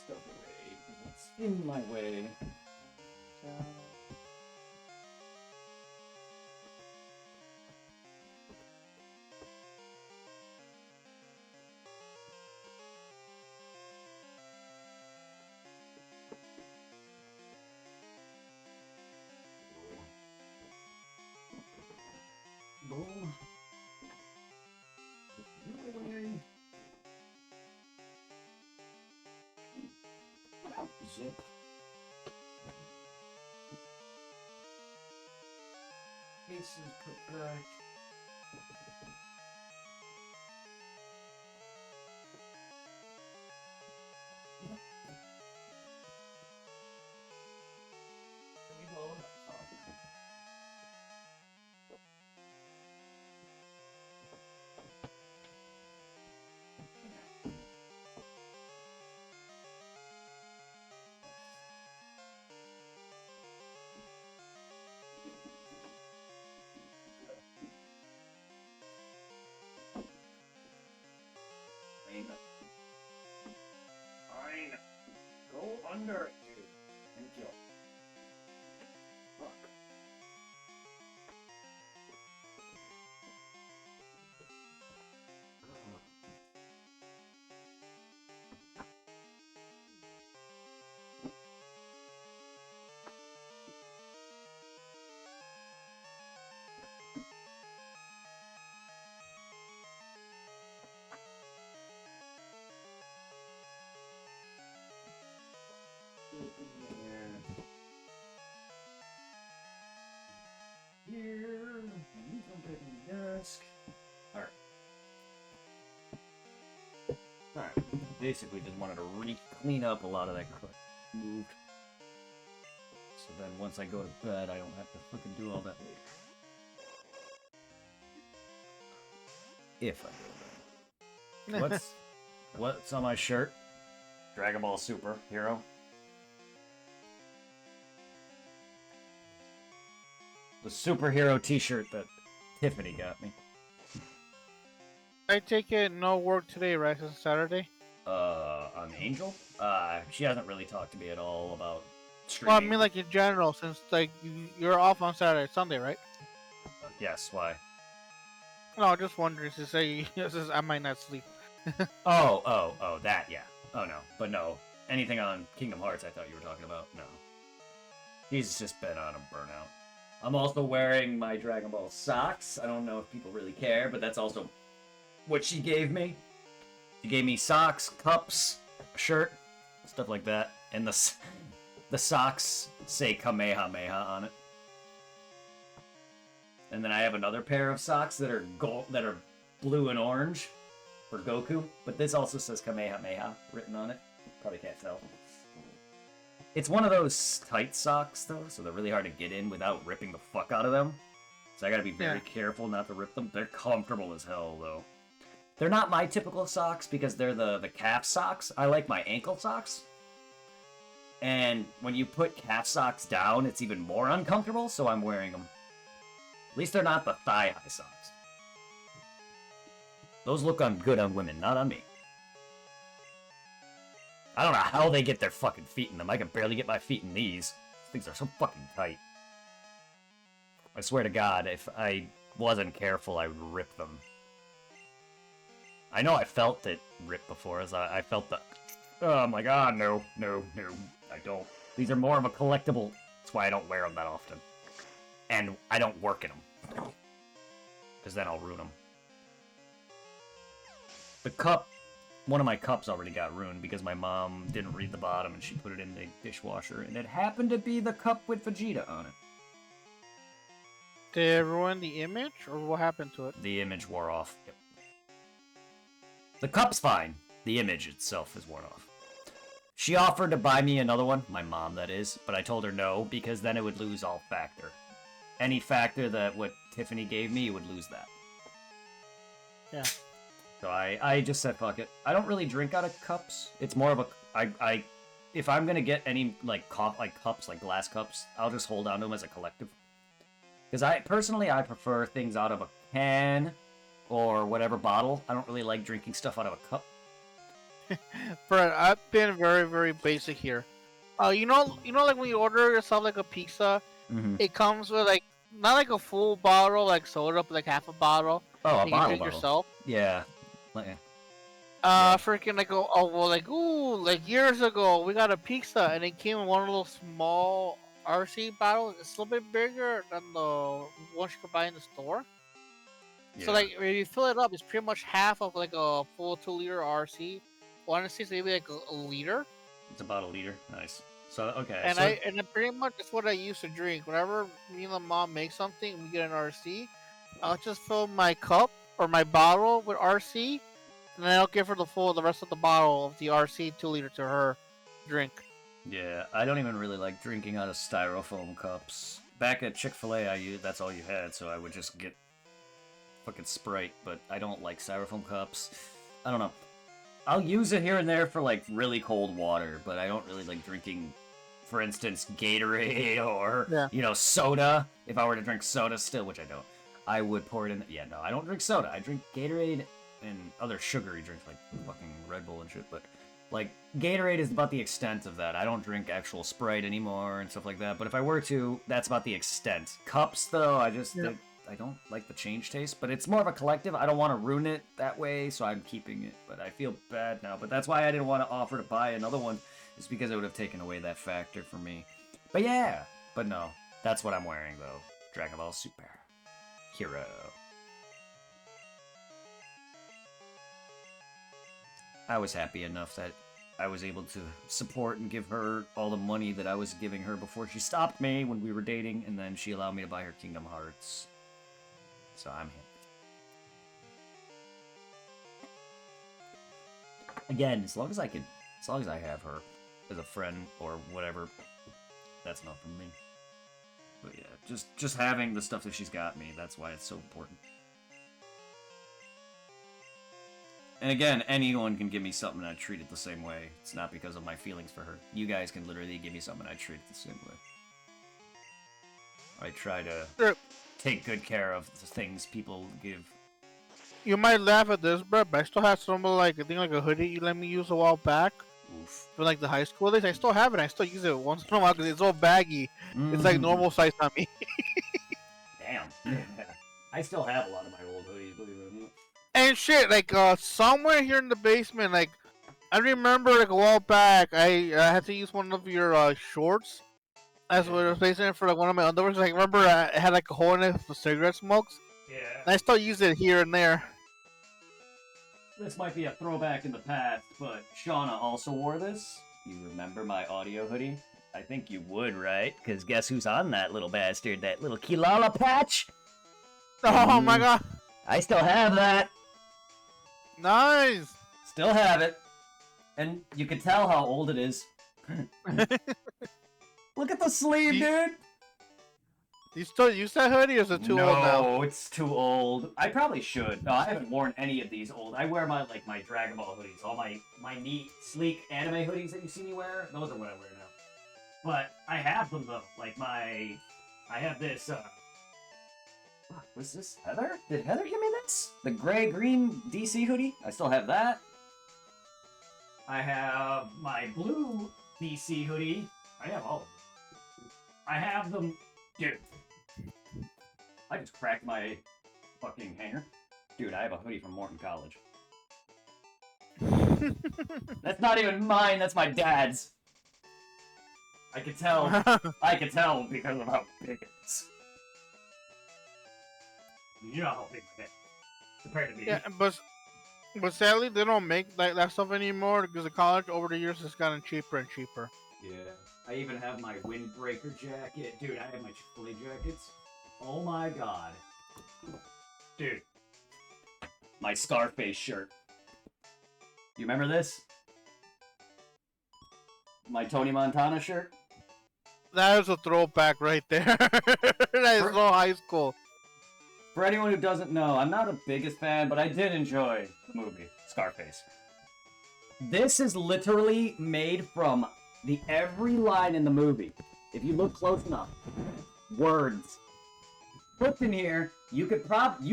Stuff away. It's in my way. Boom. Zip. Cases put back. Reload. Fine. Fine. Go under, dude. Alright. Basically just wanted to clean up a lot of that crap moved. So then once I go to bed, I don't have to fucking do all that later. If I go to bed. What's on my shirt? Dragon Ball Super Hero. The superhero t-shirt that Tiffany got me. I take it no work today, right? Since it's Saturday. On Angel? She hasn't really talked to me at all about Well, I streaming. mean, like in general, since like you're off on Saturday, Sunday, right? Yes, why? No, just wondering to say I might not sleep. Oh, that, yeah. Oh, no. But no. Anything on Kingdom Hearts I thought you were talking about? No. He's just been on a burnout. I'm also wearing my Dragon Ball socks. I don't know if people really care, but that's also what she gave me. She gave me socks, cups, a shirt, stuff like that. And the socks say Kamehameha on it. And then I have another pair of socks that are blue and orange for Goku, but this also says Kamehameha written on it. Probably can't tell. It's one of those tight socks though, so they're really hard to get in without ripping the fuck out of them. So I gotta be very careful not to rip them. They're comfortable as hell though. They're not my typical socks because they're the calf socks. I like my ankle socks. And when you put calf socks down, it's even more uncomfortable, so I'm wearing them. At least they're not the thigh-high socks. Those look good on women, not on me. I don't know how they get their fucking feet in them. I can barely get my feet in these. These things are so fucking tight. I swear to God, if I wasn't careful, I would rip them. I know I felt it rip before, as I felt the... Oh, I'm like, no, I don't. These are more of a collectible. That's why I don't wear them that often. And I don't work in them. Because then I'll ruin them. The cup... One of my cups already got ruined because my mom didn't read the bottom and she put it in the dishwasher. And it happened to be the cup with Vegeta on it. Did it ruin the image, or what happened to it? The image wore off. Yep. The cup's fine. The image itself is worn off. She offered to buy me another one, my mom that is, but I told her no, because then it would lose all factor. Any factor that what Tiffany gave me, would lose that. Yeah. So I just said fuck it. I don't really drink out of cups. It's more of a if I'm gonna get any like cups, like glass cups, I'll just hold on to them as a collective. Because I prefer things out of a can or whatever bottle. I don't really like drinking stuff out of a cup. Brett, I've been very, very basic here. You know, like when you order yourself like a pizza, it comes with like not like a full bottle, like soda, but like half a bottle. Oh, a you bottle drink yourself. Yeah. Freaking like like years ago we got a pizza and it came in one of those small RC bottles. It's a little bit bigger than the ones you could buy in the store. Yeah. So like when you fill it up, it's pretty much half of like a full 2-liter RC. Honestly, it's maybe like a liter. It's about a liter. Nice. So okay. And so... pretty much that's what I used to drink. Whenever me and my mom make something, and we get an RC. I'll just fill my cup or my bottle with RC, and then I'll give her the rest of the bottle of the RC 2-liter to her drink. Yeah, I don't even really like drinking out of styrofoam cups. Back at Chick-fil-A, that's all you had, so I would just get fucking Sprite, but I don't like styrofoam cups. I don't know. I'll use it here and there for like really cold water, but I don't really like drinking, for instance, Gatorade or soda. If I were to drink soda still, which I don't, I would pour it in. Yeah, no, I don't drink soda. I drink Gatorade and other sugary drinks like fucking Red Bull and shit. But like Gatorade is about the extent of that. I don't drink actual Sprite anymore and stuff like that. But if I were to, that's about the extent. Cups though, I don't like the change taste, but it's more of a collective. I don't want to ruin it that way, so I'm keeping it. But I feel bad now. But that's why I didn't want to offer to buy another one. It's because it would have taken away that factor for me. But yeah, but no, that's what I'm wearing though. Dragon Ball Super Hero. I was happy enough that I was able to support and give her all the money that I was giving her before she stopped me when we were dating, and then she allowed me to buy her Kingdom Hearts. So I'm happy. again, as long as I have her as a friend or whatever, that's enough for me. But yeah, just having the stuff that she's got me, that's why it's so important. And again, anyone can give me something and I treat it the same way. It's not because of my feelings for her. You guys can literally give me something and I treat it the same way. I try to take good care of the things people give. You might laugh at this, bro, but I still have some like I think like a hoodie you let me use a while back. Oof. For like the high school days, I still have it. I still use it once in a while because it's all baggy. It's like normal size on me. Damn. I still have a lot of my old hoodies, believe it or not. And shit, like somewhere here in the basement, like I remember like a while back, I had to use one of your shorts as a replacement for like one of my underwear. Like remember, it had like a hole in it for cigarette smokes. Yeah. And I still use it here and there. This might be a throwback in the past, but Shauna also wore this. You remember my audio hoodie? I think you would, right? Because guess who's on that little bastard? That little Kilala patch? Oh my god! I still have that. Nice. Still have it. And you can tell how old it is. Look at the sleeve, dude! You still use that hoodie, or is it too old now? No, it's too old. I probably should. No, I haven't worn any of these old. I wear my my Dragon Ball hoodies, all my neat, sleek anime hoodies that you see me wear. Those are what I wear now. But I have them though. Like I have this. What's this? Heather? Did Heather give me this? The gray-green DC hoodie. I still have that. I have my blue DC hoodie. I have all of them. I have them. Dude. I just cracked my fucking hanger. Dude, I have a hoodie from Morton College. That's not even mine, that's my dad's. I could tell. I could tell because of how big it is. You know how big my head is compared to me. Yeah, but sadly they don't make that stuff anymore because the college over the years has gotten cheaper and cheaper. Yeah. I even have my windbreaker jacket. Dude, I have my Chick-fil-A jackets. Oh my god. Dude. My Scarface shirt. You remember this? My Tony Montana shirt? That is a throwback right there. That is so high school. For anyone who doesn't know, I'm not the biggest fan, but I did enjoy the movie, Scarface. This is literally made from every line in the movie. If you look close enough, words. Put in here, you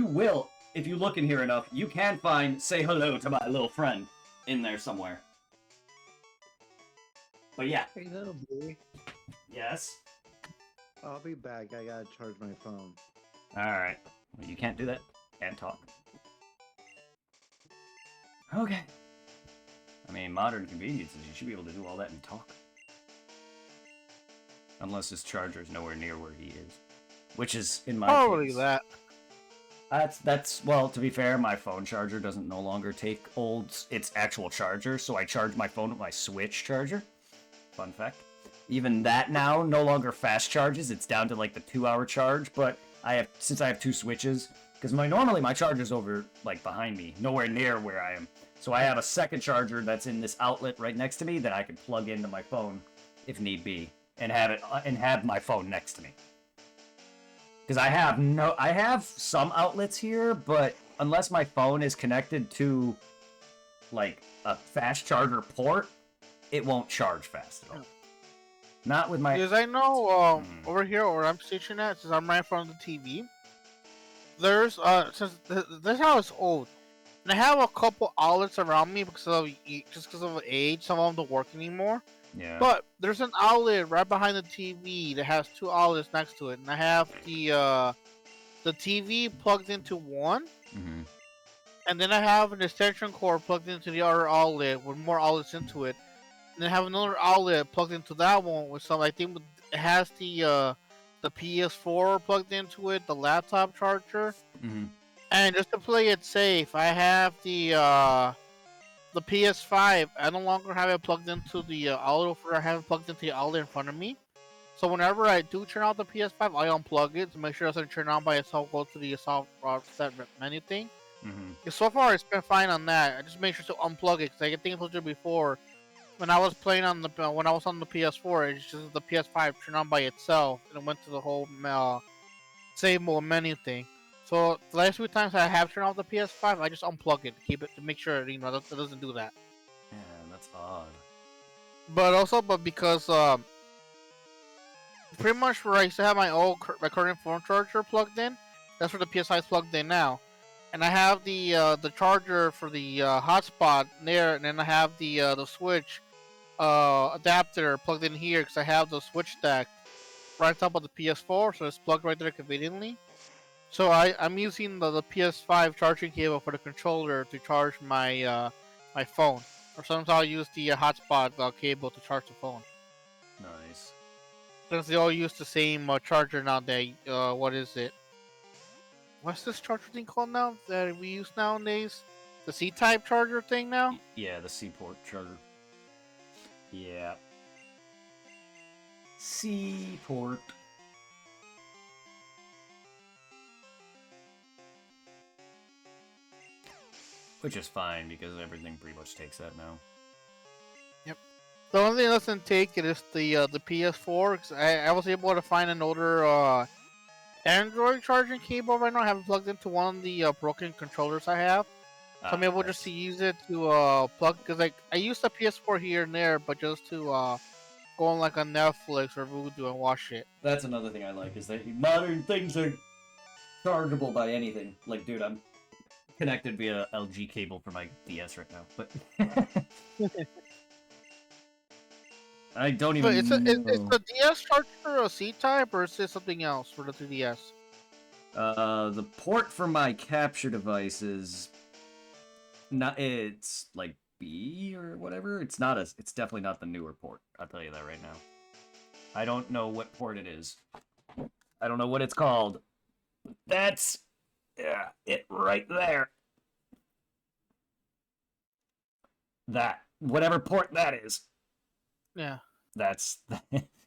will, if you look in here enough, you can find "say hello to my little friend" in there somewhere. But yeah. Hey, little boy. Yes? I'll be back. I gotta charge my phone. Alright. Well, you can't do that and talk. Okay. I mean, modern conveniences, you should be able to do all that and talk. Unless his charger is nowhere near where he is. Which is, in my Probably case... that. That's, well, to be fair, my phone charger doesn't no longer take its actual charger, so I charge my phone with my Switch charger. Fun fact. Even that now no longer fast charges, it's down to like the 2-hour charge, but since I have 2 Switches, because normally my charger's over, like, behind me, nowhere near where I am. So I have a second charger that's in this outlet right next to me that I can plug into my phone if need be, and have my phone next to me. Because I have some outlets here, but unless my phone is connected to like a fast charger port, it won't charge fast at all. Not with my. Because I know over here where I'm stationed at, since I'm right in front of the TV, there's since this house is old, and I have a couple outlets around me because of age. Some of them don't work anymore. Yeah. But there's an outlet right behind the TV that has 2 outlets next to it, and I have the TV plugged into one, and then I have an extension cord plugged into the other outlet with more outlets into it, and then I have another outlet plugged into that one with some. I think it has the PS4 plugged into it, the laptop charger, and just to play it safe, I have the PS5. I no longer have it plugged into the outlet. I have it plugged into the outlet in front of me. So whenever I do turn out the PS5, I unplug it to make sure it doesn't turn on by itself. Go to the soft set menu thing, Mm-hmm. So far, it's been fine on that. I just make sure to unplug it because I think I told you before. When I was playing on the when I was on the PS4, it's just the PS5 turned on by itself, and it went to the whole save mode menu thing. So the last few times I have turned off the PS5, I just unplug it to keep it to make sure that doesn't do that. Yeah, that's odd. But because pretty much where I used to have my current phone charger plugged in, that's where the PS5 is plugged in now. And I have the charger for the hotspot there, and then I have the Switch adapter plugged in here because I have the Switch stack right on top of the PS4, so it's plugged right there conveniently. So I'm using the PS5 charging cable for the controller to charge my phone, or sometimes I'll use the hotspot cable to charge the phone. Nice. Since they all use the same charger nowadays, what is it? What's this charger thing called now that we use nowadays? The C-type charger thing now? Yeah, the Seaport charger. Yeah. Seaport. Which is fine because everything pretty much takes that now. Yep. The only thing that doesn't take it is the PS4. 'Cause I was able to find an older Android charging cable right now. I have it plugged into one of the broken controllers I have. So I'm able just to use it to plug, because like I use the PS4 here and there, but just to go on like on Netflix or Vudu and watch it. That's another thing I like is that modern things are chargeable by anything. Like, dude, I'm connected via LG cable for my DS right now, but I don't even. But it's the DS charger a C-type, or is it something else for the 3DS? The port for my capture device is not. It's like B or whatever. It's not a. It's definitely not the newer port. I'll tell you that right now. I don't know what port it is. I don't know what it's called. That's it right there. That whatever port that is. Yeah. That's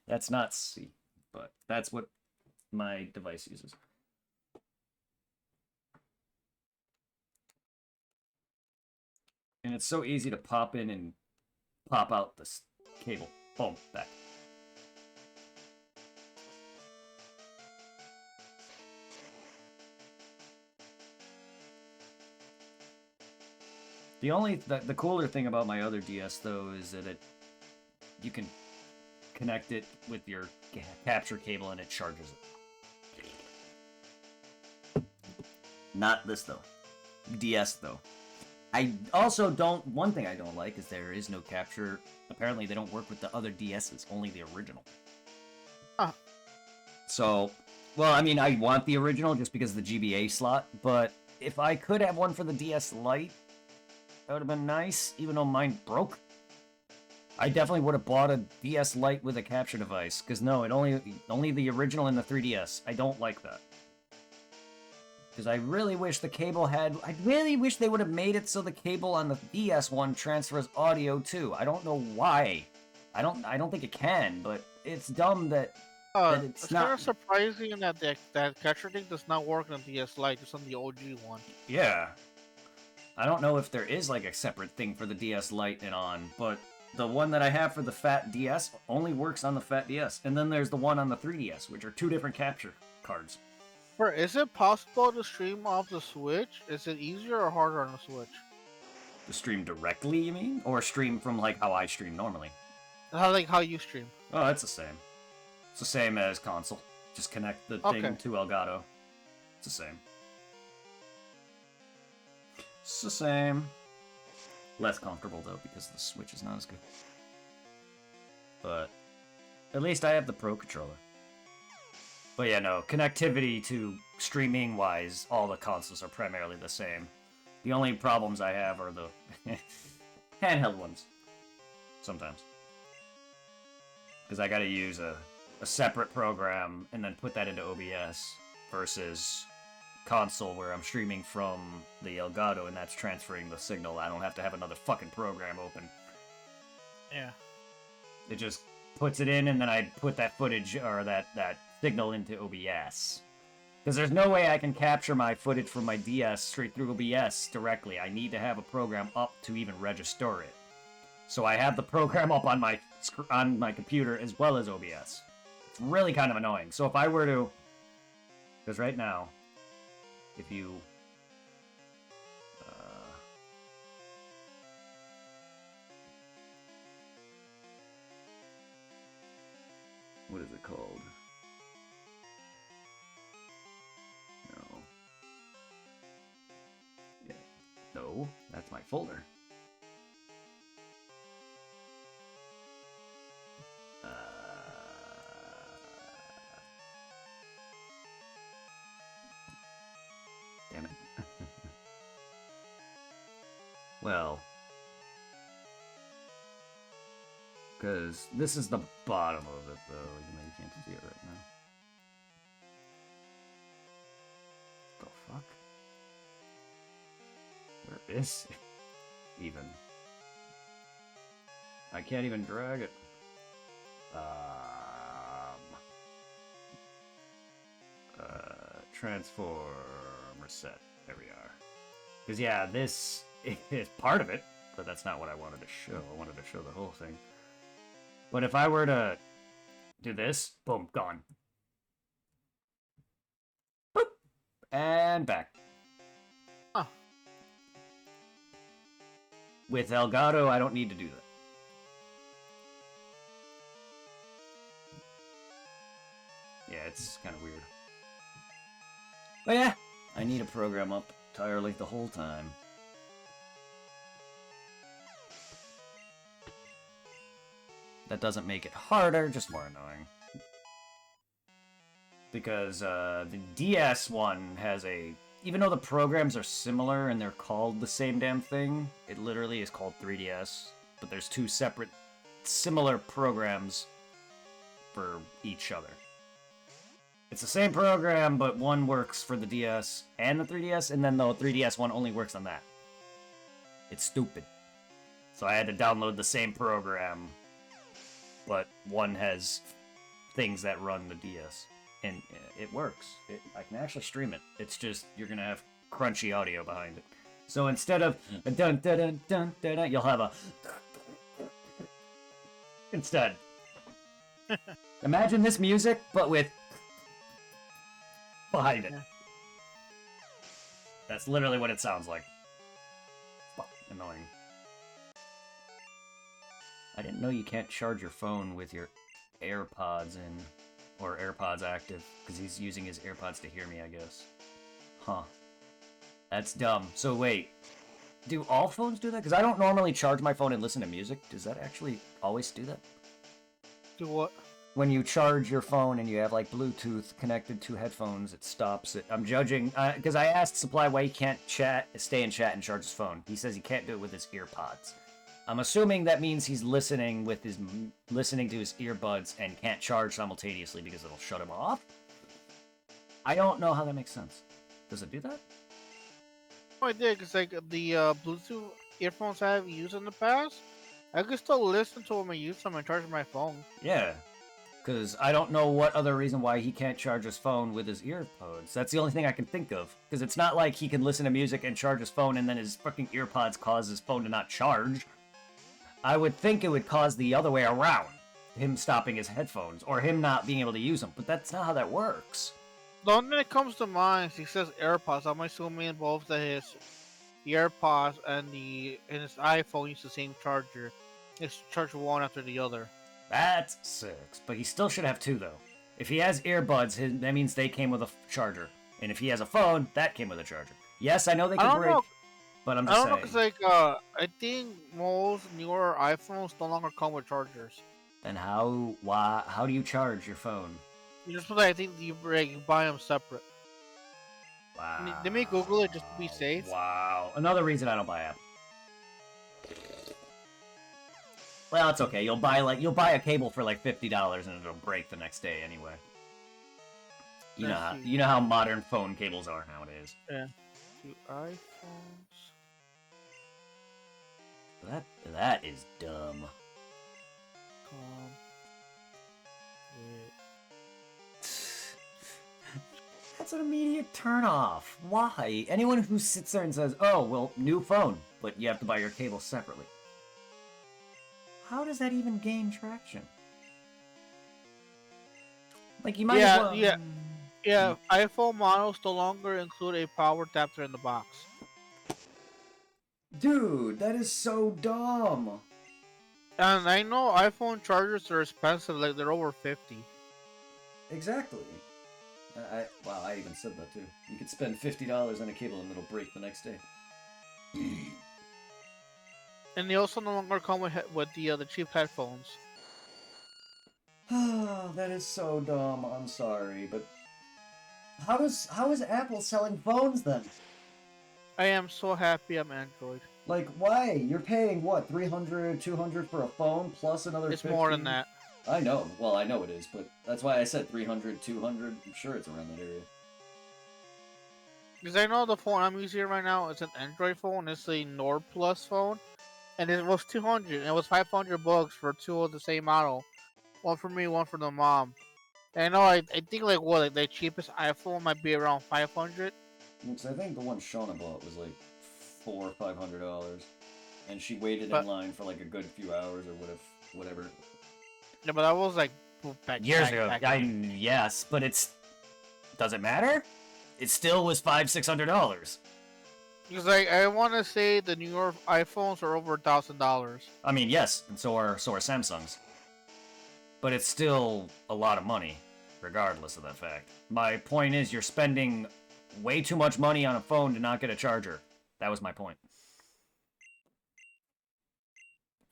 that's not C, but that's what my device uses. And it's so easy to pop in and pop out this cable. Boom, back. The cooler thing about my other DS though is that you can connect it with your capture cable and it charges it. Not this though. DS though. I also don't. One thing I don't like is there is no capture. Apparently, they don't work with the other DSs. Only the original. Huh. So, well, I mean, I want the original just because of the GBA slot. But if I could have one for the DS Lite, that would have been nice. Even though mine broke, I definitely would have bought a DS Lite with a capture device. Because no, it only the original and the 3DS. I don't like that. Because I really wish the cable had. I really wish they would have made it so the cable on the DS one transfers audio too. I don't know why. I don't think it can, but it's dumb that it's not. Kind of surprising that that capture thing does not work on DS Lite, just on the OG one. Yeah. I don't know if there is like a separate thing for the DS Lite and on, but the one that I have for the Fat DS only works on the Fat DS, and then there's the one on the 3DS, which are two different capture cards. Is it possible to stream off the Switch? Is it easier or harder on the Switch? To stream directly, you mean? Or stream from like how I stream normally? How you stream? Oh, it's the same. It's the same as console. Just connect the thing to Elgato. It's the same. It's the same. Less comfortable though because the Switch is not as good. But at least I have the Pro controller. But yeah, no, connectivity to streaming-wise, all the consoles are primarily the same. The only problems I have are the handheld ones. Sometimes. Because I gotta use a separate program and then put that into OBS versus console where I'm streaming from the Elgato and that's transferring the signal. I don't have to have another fucking program open. Yeah. It just puts it in and then I put that footage or that signal into OBS. Because there's no way I can capture my footage from my DS straight through OBS directly. I need to have a program up to even register it. So I have the program up on my computer as well as OBS. It's really kind of annoying. So if I were to... Because right now, if you... what is it called? No. Yeah. No, that's my folder. Damn it. Well, because this is the bottom of it, though. You can't see it right now. The fuck? Where is it? Even. I can't even drag it. Transform, reset. There we are. Because, yeah, this is part of it, but that's not what I wanted to show. I wanted to show the whole thing. But if I were to do this, boom, gone. Boop, and back. Huh. With Elgato, I don't need to do that. Yeah, it's kind of weird. But yeah, I need a program up entirely the whole time. That doesn't make it harder, just more annoying. Because the DS one has a... Even though the programs are similar and they're called the same damn thing, it literally is called 3DS. But there's two separate, similar programs for each other. It's the same program, but one works for the DS and the 3DS, and then the 3DS one only works on that. It's stupid. So I had to download the same program, but one has things that run the DS. And it works. I can actually stream it. It's just, you're going to have crunchy audio behind it. So instead of a dun dun dun dun dun, dun you'll have a... Instead. Imagine this music, but with... behind it. Yeah. That's literally what it sounds like. Fuck, annoying. I didn't know you can't charge your phone with your AirPods in, or AirPods active, because he's using his AirPods to hear me, I guess. Huh. That's dumb. So wait, do all phones do that? Because I don't normally charge my phone and listen to music. Does that actually always do that? Do what? When you charge your phone and you have like Bluetooth connected to headphones, it stops it. I'm judging because I asked Supply why he can't stay in chat and charge his phone. He says he can't do it with his earpods. I'm assuming that means he's listening to his earbuds and can't charge simultaneously because it'll shut him off. I don't know how that makes sense. Does it do that? Oh, I did, because like the Bluetooth earphones I've used in the past, I could still listen to them and use them and charge my phone. Yeah. Because I don't know what other reason why he can't charge his phone with his earpods. That's the only thing I can think of. Because it's not like he can listen to music and charge his phone and then his fucking earpods cause his phone to not charge. I would think it would cause the other way around. Him stopping his headphones, or him not being able to use them. But that's not how that works. The only thing that comes to mind is he says AirPods. I'm assuming both that his AirPods and his iPhone use the same charger. It's charge one after the other. That's 6. But he still should have 2, though. If he has earbuds, that means they came with a charger. And if he has a phone, that came with a charger. Yes, I know they can break, but I'm I just don't know, saying. because I think most newer iPhones no longer come with chargers. And how do you charge your phone? You just I think you buy them separate. Wow. Let me Google it just to be safe. Wow. Another reason I don't buy Apple. Well, it's okay. You'll buy a cable for like $50 and it'll break the next day anyway. You know how modern phone cables are nowadays. Yeah. 2 iPhones. That is dumb. Come with That's an immediate turnoff. Why? Anyone who sits there and says, "Oh, well, new phone, but you have to buy your cable separately." How does that even gain traction? Like, you might as well... Yeah, iPhone models no longer include a power adapter in the box. Dude, that is so dumb. And I know iPhone chargers are expensive, like they're over 50. Exactly. Wow, I even said that too. You could spend $50 on a cable and it'll break the next day. And they also no longer come with the cheap headphones. That is so dumb. I'm sorry, but how is Apple selling phones then? I am so happy I'm Android. Like, why? You're paying what, 300, 200 for a phone plus another It's 50? more than that. I know. Well, I know it is, but that's why I said 300, 200. I'm sure it's around that area. Because I know the phone I'm using right now is an Android phone. It's a Nord Plus phone. And it was 200. And it was 500 bucks for two of the same model. One for me, one for the mom. And I know, I think like what, like the cheapest iPhone might be around 500. Because I think the one Shauna bought was like $400 or $500, and she waited in line for like a good few hours or whatever. Yeah, but that was like Years ago. Yes, but does it matter? It still was $500-$600. Because I want to say the New York iPhones are over $1,000. I mean, yes, and so are Samsungs. But it's still a lot of money, regardless of that fact. My point is, you're spending way too much money on a phone to not get a charger. That was my point.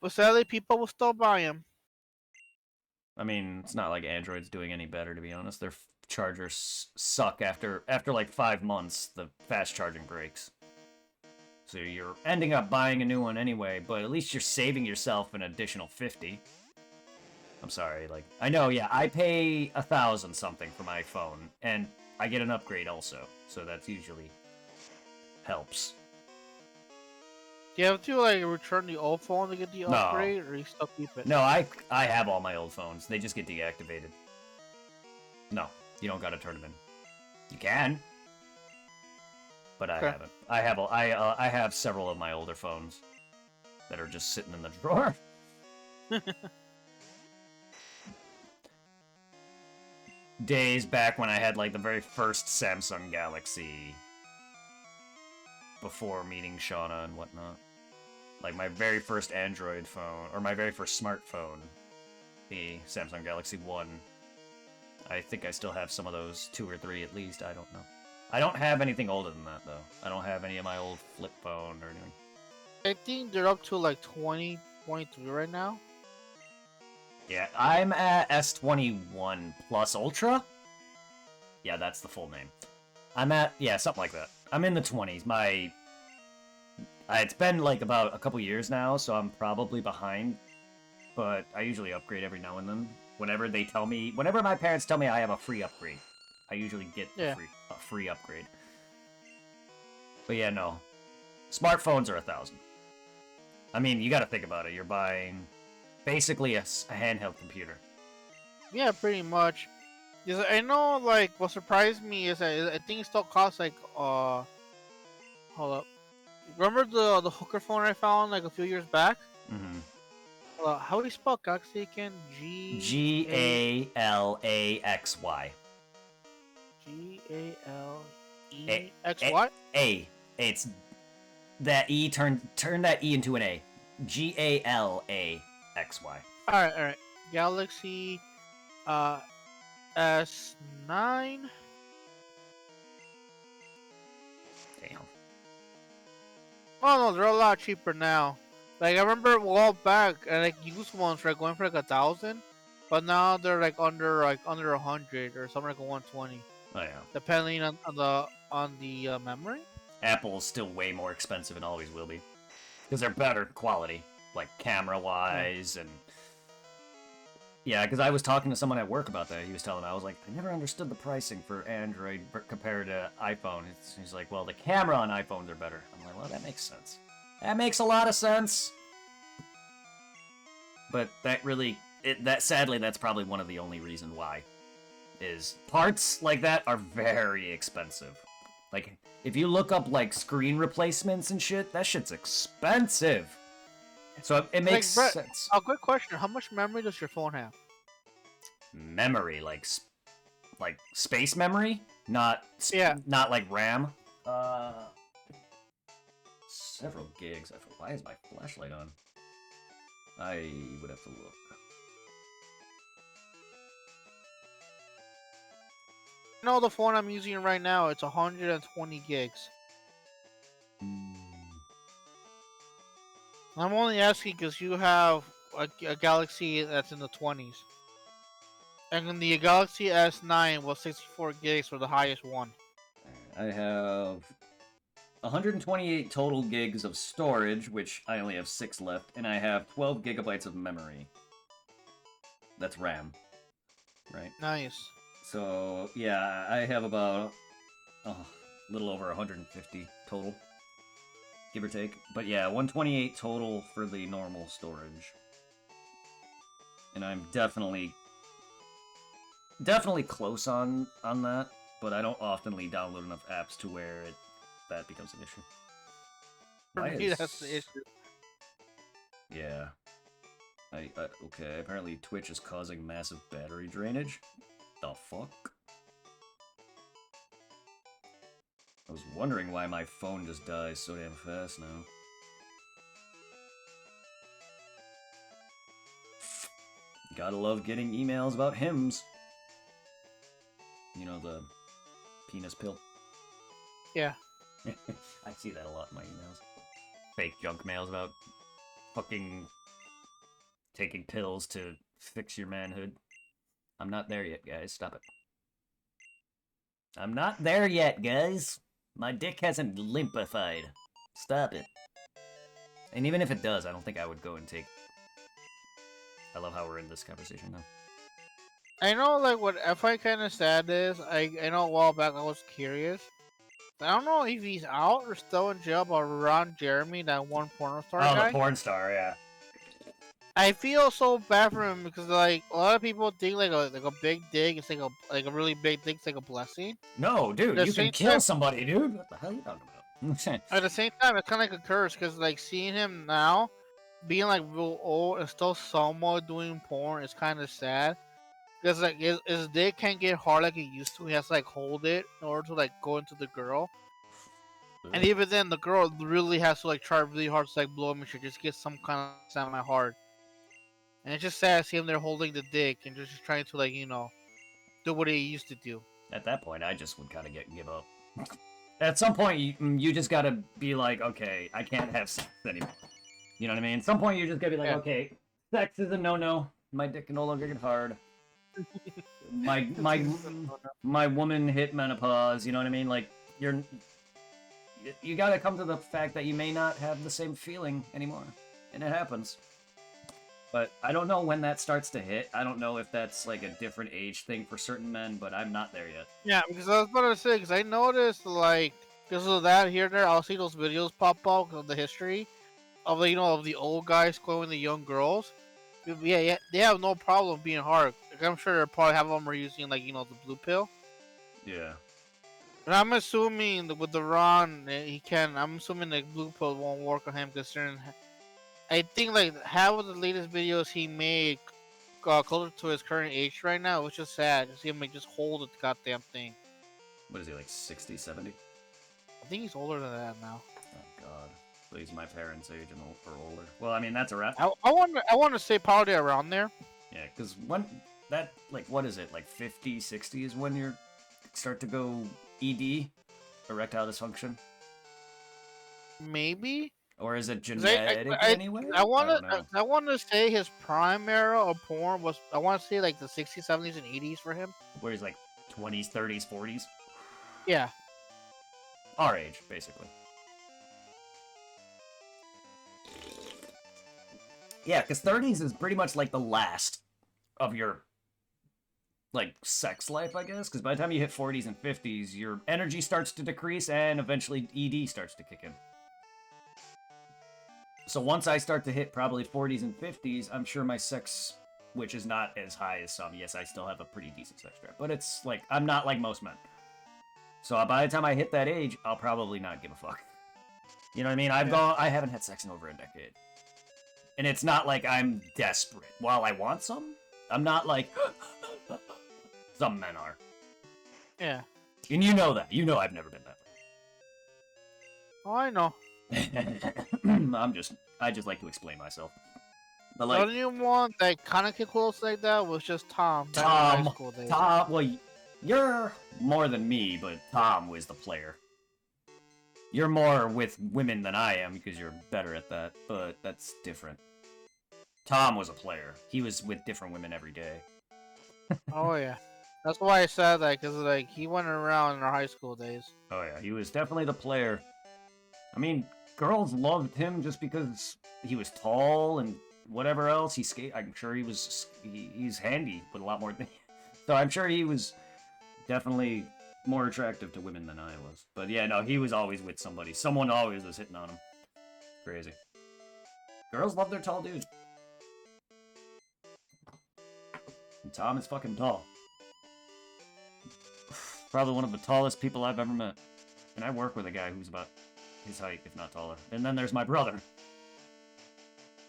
But sadly, people will still buy them. I mean, it's not like Android's doing any better, to be honest. Their chargers suck after like 5 months. The fast charging breaks. So you're ending up buying a new one anyway, but at least you're saving yourself an additional $50. I'm sorry, like, I know, yeah, I pay $1,000 something for my phone, and I get an upgrade also, so that's usually helps. Do you have to like return the old phone to get the upgrade, or you still keep it? No, I have all my old phones. They just get deactivated. No, you don't gotta turn them in. You can, but I haven't. I have several of my older phones that are just sitting in the drawer. Days back when I had like the very first Samsung Galaxy before meeting Shauna and whatnot. Like my very first Android phone, or my very first smartphone, the Samsung Galaxy 1. I think I still have some of those, 2 or 3 at least, I don't know. I don't have anything older than that though. I don't have any of my old flip phone or anything. I think they're up to like 20, 23 right now. Yeah, I'm at S21 Plus Ultra. Yeah, that's the full name. I'm at, yeah, something like that. I'm in the 20s. It's been like about a couple years now, so I'm probably behind. But I usually upgrade every now and then. Whenever my parents tell me I have a free upgrade, I usually get a free upgrade. But yeah, no. Smartphones are $1,000. I mean, you gotta think about it. You're buying basically a handheld computer. Yeah, pretty much. Because I know, like, what surprised me is that I think it still costs like hold up. Remember the hooker phone I found like a few years back? Mm-hmm. How do you spell Galaxy again? Galaxy. Galaxy. A. It's that E. Turn that E into an A. Galaxy. Alright. Galaxy S9. Damn. Oh no, they're a lot cheaper now. Like I remember a while back, like used ones were going for like 1,000, but now they're like under 100 or something like 120. Oh yeah. Depending on the memory. Apple's still way more expensive and always will be, because they're better quality, like camera-wise and. Yeah, because I was talking to someone at work about that. He was telling me, I was like, I never understood the pricing for Android compared to iPhone. He's like, well, the camera on iPhones are better. I'm like, well, that makes sense. That makes a lot of sense. But that really, sadly, that's probably one of the only reasons why. is parts like that are very expensive. Like, if you look up, like, screen replacements and shit, that shit's expensive. So it makes Brett, sense. a good question. How much memory does your phone have? Memory, like space memory, not not like RAM. Several gigs. Why is my flashlight on? I would have to look. You know the phone I'm using right now, it's 120 gigs. I'm only asking because you have a Galaxy that's in the 20s. And then the Galaxy S9 was 64 gigs for the highest one. I have 128 total gigs of storage, which I only have 6 left, and I have 12 gigabytes of memory. That's RAM, right? Nice. So, yeah, I have about a little over 150 total, give or take. But yeah, 128 total for the normal storage. And I'm definitely close on that, but I don't oftenly download enough apps to where that becomes an issue. For me, that's the issue. Yeah. Okay, apparently Twitch is causing massive battery drainage. The fuck? I was wondering why my phone just dies so damn fast now. Gotta love getting emails about hymns. You know, the penis pill? Yeah. I see that a lot in my emails. Fake junk mails about fucking taking pills to fix your manhood. I'm not there yet, guys. Stop it. I'm not there yet, guys. My dick hasn't limpified. Stop it. And even if it does, I don't think I would go and take... I love how we're in this conversation now. I know, like, what I find kind of sad is, I know a while back I was curious. I don't know if he's out or still in jail, but Ron Jeremy, that one porno star guy. Oh, the porn star, yeah. I feel so bad for him because, like, a lot of people think like a big dick is like a really big dick, it's like a blessing. No, dude, you can kill somebody, dude. What the hell are you talking about? At the same time, it's kind of like a curse because, like, seeing him now, being like real old and still somewhat doing porn is kind of sad. Because like his dick can't get hard like it used to. He has to like hold it in order to like go into the girl. And even then, the girl really has to like try really hard to like blow him and shit, just get some kind of semi-hard. And it's just sad to see him there holding the dick and just trying to like, you know, do what he used to do. At that point, I just would kind of give up. At some point, you just gotta be like, okay, I can't have sex anymore. You know what I mean? At some point, you're just gonna be like, okay, sex is a no-no. My dick can no longer get hard. my woman hit menopause. You know what I mean? Like you gotta come to the fact that you may not have the same feeling anymore, and it happens. But I don't know when that starts to hit. I don't know if that's like a different age thing for certain men, but I'm not there yet. Yeah, because I was about to say, because I noticed like because of that here and there, I'll see those videos pop up of the history of the of the old guys going the young girls. Yeah, they have no problem being hard. Like, I'm sure probably half of them are using like the blue pill. Yeah. And I'm assuming that with the Ron, he can. I'm assuming the blue pill won't work on him, considering I think like half of the latest videos he made closer to his current age right now, which is sad to see him like just hold the goddamn thing. What is he, like 60, 70? I think he's older than that now. Oh god. So he's my parents' age and or older. Well, I mean that's around. I want to say probably around there. Yeah, because when that like what is it like 50, 60 is when you start to go ED, erectile dysfunction. Maybe. Or is it genetic anyway? I want to say his prime era of porn was I want to say like the 60s, 70s, and 80s for him. Where he's like 20s, 30s, 40s. Yeah. Our age, basically. Yeah, because 30s is pretty much like the last of your like sex life, I guess. Because by the time you hit 40s and 50s, your energy starts to decrease and eventually ED starts to kick in. So once I start to hit probably 40s and 50s, I'm sure my sex which is not as high as some. Yes, I still have a pretty decent sex drive, but it's like I'm not like most men. So by the time I hit that age, I'll probably not give a fuck. You know what I mean? I haven't had sex in over a decade. And it's not like I'm desperate. While I want some, I'm not like some men are. Yeah. And you know that. You know I've never been that Oh, I know. way. I just like to explain myself. But The like only one that kind of came close like that was just Tom. Back in high school days. Tom, well, you're more than me, but Tom was the player. You're more with women than I am because you're better at that, but that's different. Tom was a player. He was with different women every day. Oh yeah. That's why I said that, because like he went around in our high school days. Oh yeah, he was definitely the player. I mean, girls loved him just because he was tall and whatever else. I'm sure he's handy with a lot more things. So I'm sure he was definitely more attractive to women than I was. But yeah, no, he was always with somebody. Someone always was hitting on him. Crazy. Girls love their tall dudes. And Tom is fucking tall. Probably one of the tallest people I've ever met. And I work with a guy who's about his height, if not taller. And then there's my brother.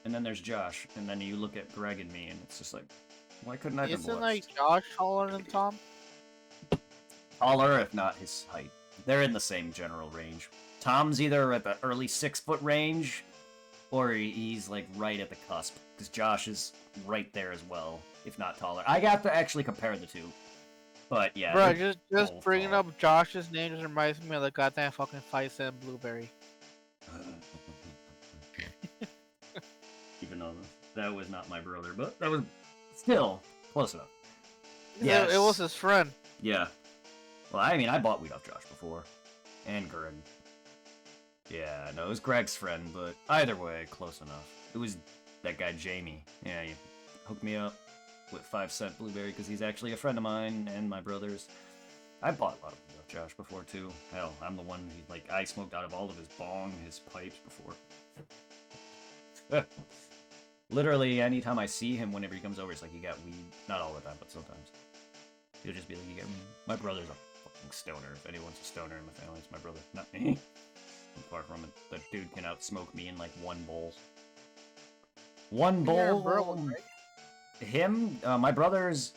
And then there's Josh. And then you look at Greg and me, and it's just like, why couldn't I be Isn't blessed? like Josh taller than Tom? Taller, if not his height. They're in the same general range. Tom's either at the early 6-foot range, or he's like right at the cusp. Because Josh is right there as well, if not taller. I got to actually compare the two. But yeah. Bro, they're just both bringing tall. up Josh's name just reminds me of the goddamn fucking 5-cent blueberry. Even though that was not my brother, but that was still close enough. Yeah, Yes. it was his friend. Yeah. Well, I mean, I bought weed off Josh before. And Greg. Yeah, no, it was Greg's friend, but either way, close enough. It was that guy, Jamie. Yeah, he hooked me up with 5-cent blueberry because he's actually a friend of mine and my brother's. I bought a lot of weed off Josh before, too. Hell, I'm the one who, like, I smoked out of all of his bong, his pipes before. Literally, anytime I see him, whenever he comes over, it's like, you got weed. Not all the time, but sometimes. He'll just be like, you got weed. My brother's a fucking stoner. If anyone's a stoner in my family, it's my brother, not me. I'm far from it. That dude can outsmoke me in like one bowl. One You're in bowl? Berlin, right? Him? My brother's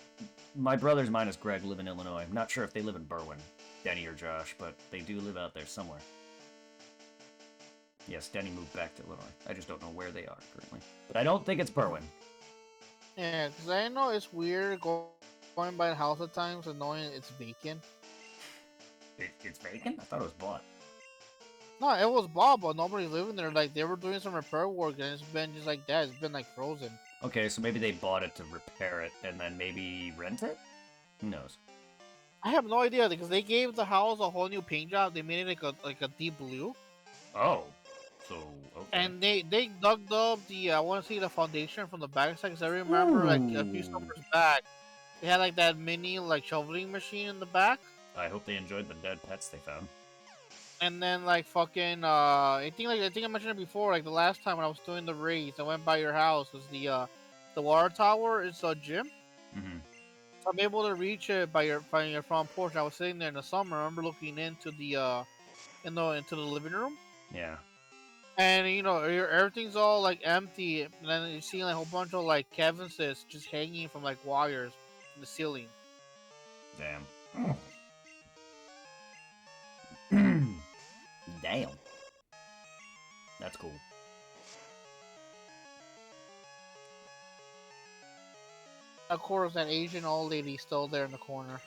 minus Greg live in Illinois. I'm not sure if they live in Berwyn, Denny or Josh, but they do live out there somewhere. Yes, Denny moved back to Illinois. I just don't know where they are currently. But I don't think it's Berwyn. Yeah, because I know it's weird going by the house at times and knowing it's vacant. It's vacant? I thought it was bought. No, it was bought, but nobody's living there. Like, they were doing some repair work, and it's been just like that. It's been, like, frozen. Okay, so maybe they bought it to repair it and then maybe rent it? Who knows? I have no idea, because they gave the house a whole new paint job. They made it like a deep blue. Oh. So, okay. And they dug up I want to see the foundation from the backside, because I remember, like, a few summers back, they had, like, that mini, like, shoveling machine in the back. I hope they enjoyed the dead pets they found. And then like fucking I think I mentioned it before, like the last time when I was doing the raids, I went by your house. Was the water tower is a gym. Mm-hmm. So I'm able to reach it by your front porch. I was sitting there in the summer. I remember looking into into the living room. Yeah. And everything's all like empty, and then you see like a whole bunch of like canvases just hanging from like wires from the ceiling. Damn. Damn. That's cool. Of course, that Asian old lady still there in the corner.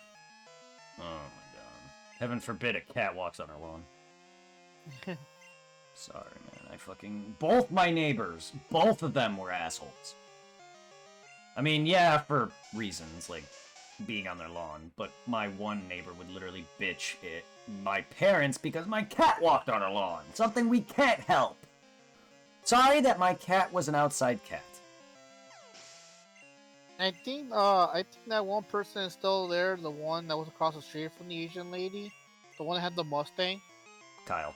Oh my god. Heaven forbid a cat walks on our lawn. Sorry, man. Both my neighbors, both of them were assholes. I mean, yeah, for reasons, like being on their lawn, but my one neighbor would literally bitch at my parents because my cat walked on her lawn. Something we can't help. Sorry that my cat was an outside cat. I think that one person is still there, the one that was across the street from the Asian lady, the one that had the Mustang. Kyle.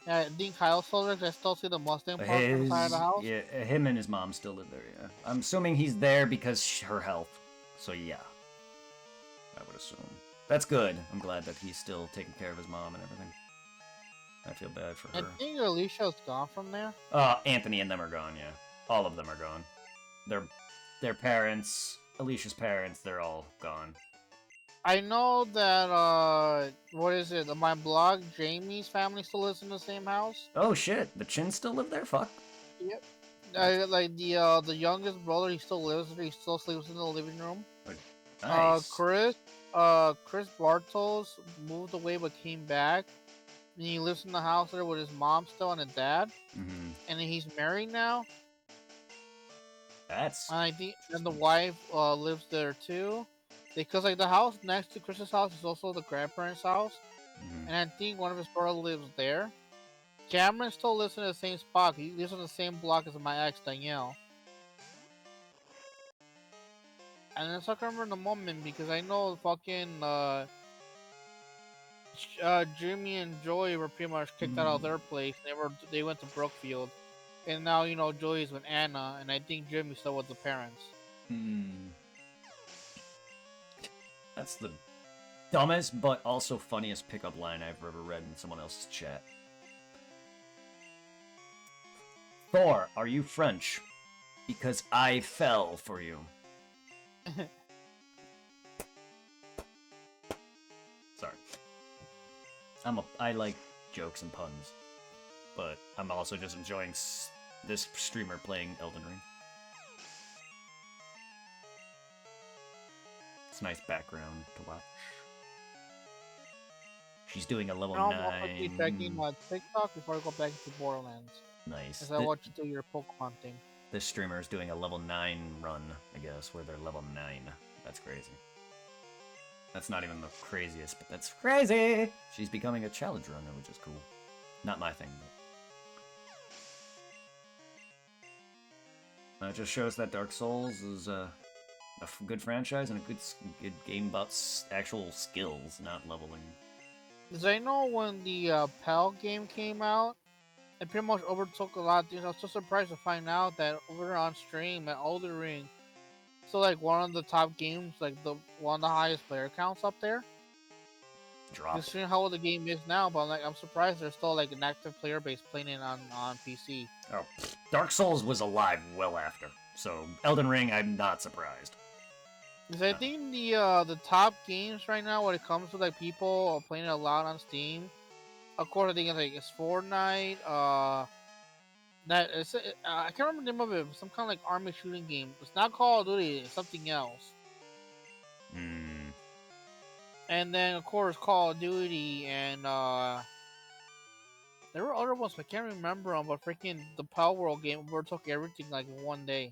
Yeah, I think Kyle still lives. I still see the Mustang parked on the side of the house. Yeah, him and his mom still live there, yeah. I'm assuming he's there because her health. So yeah, I would assume. That's good. I'm glad that he's still taking care of his mom and everything. I feel bad for I her. think Alicia's gone from there. Anthony and them are gone, yeah. All of them are gone. Their parents, Alicia's parents, they're all gone. I know that what is it? On my blog, Jamie's family still lives in the same house. Oh shit, the Chins still live there? Fuck. Yep. Like the youngest brother, he still lives there. He still sleeps in the living room. Nice. Chris Bartos moved away but came back. And he lives in the house there with his mom still and his dad. Mm-hmm. And he's married now. That's... And I think and the wife lives there too. Because like the house next to Chris's house is also the grandparents' house. Mhm. And I think one of his brothers lives there. Cameron still lives in the same spot. He lives on the same block as my ex Danielle. And it's I can remember in the moment because I know fucking Jimmy and Joey were pretty much kicked out of their place. They went to Brookfield, and now you know Joey's with Anna, and I think Jimmy's still with the parents. That's the dumbest but also funniest pickup line I've ever read in someone else's chat. Thor, are you French? Because I fell for you. Sorry. I like jokes and puns, but I'm also just enjoying this streamer playing Elden Ring. It's a nice background to watch. She's doing a level 9. I'm also keep checking TikTok before I go back to Borderlands. Nice. As I watch you do your Pokemon thing. This streamer is doing a level 9 run, I guess, where they're level 9. That's crazy. That's not even the craziest, but that's crazy! She's becoming a challenge runner, which is cool. Not my thing, but... It just shows that Dark Souls is a good franchise and a good game about actual skills, not leveling. Because I know when the PAL game came out, it pretty much overtook a lot of things. I was so surprised to find out that over there on stream at Elden Ring, so like one of the top games, like one of the highest player counts up there. Drop. Just seeing how old the game is now, but I'm surprised there's still like an active player base playing it on PC. Oh, Dark Souls was alive well after, so Elden Ring, I'm not surprised. Because I think the top games right now when it comes to like people playing it a lot on Steam, of course I think it's Fortnite. I can't remember the name of it. Some kind of like army shooting game. It's not Call of Duty. It's something else. And then of course Call of Duty and there were other ones but I can't remember them. But freaking the Power World game overtook everything like in one day.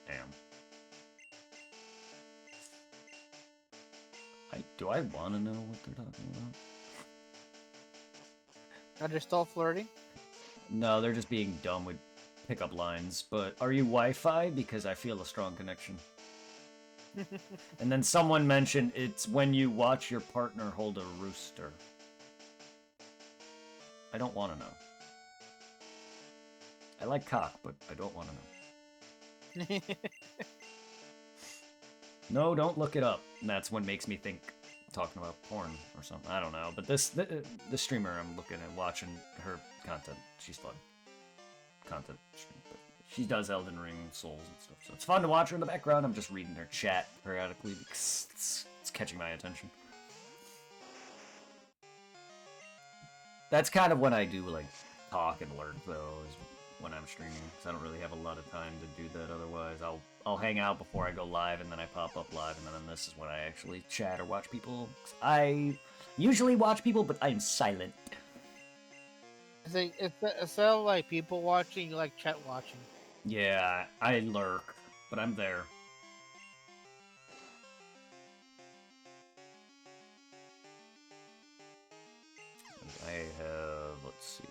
Damn. Do I want to know what they're talking about? Are they still flirting? No, they're just being dumb with pickup lines. But are you Wi-Fi? Because I feel a strong connection. And then someone mentioned it's when you watch your partner hold a rooster. I don't want to know. I like cock, but I don't want to know. No, don't look it up. And that's what makes me think talking about porn or something. I don't know. But this streamer I'm looking at watching her content. She's fun. Content stream. But she does Elden Ring, Souls, and stuff. So it's fun to watch her in the background. I'm just reading her chat periodically because it's catching my attention. That's kind of when I do like talk and learn though, is when I'm streaming. Because I don't really have a lot of time to do that otherwise. I'll hang out before I go live, and then I pop up live, and then this is when I actually chat or watch people. I usually watch people, but I'm silent. Instead of like people watching, you like chat watching. Yeah, I lurk, but I'm there. I have, let's see.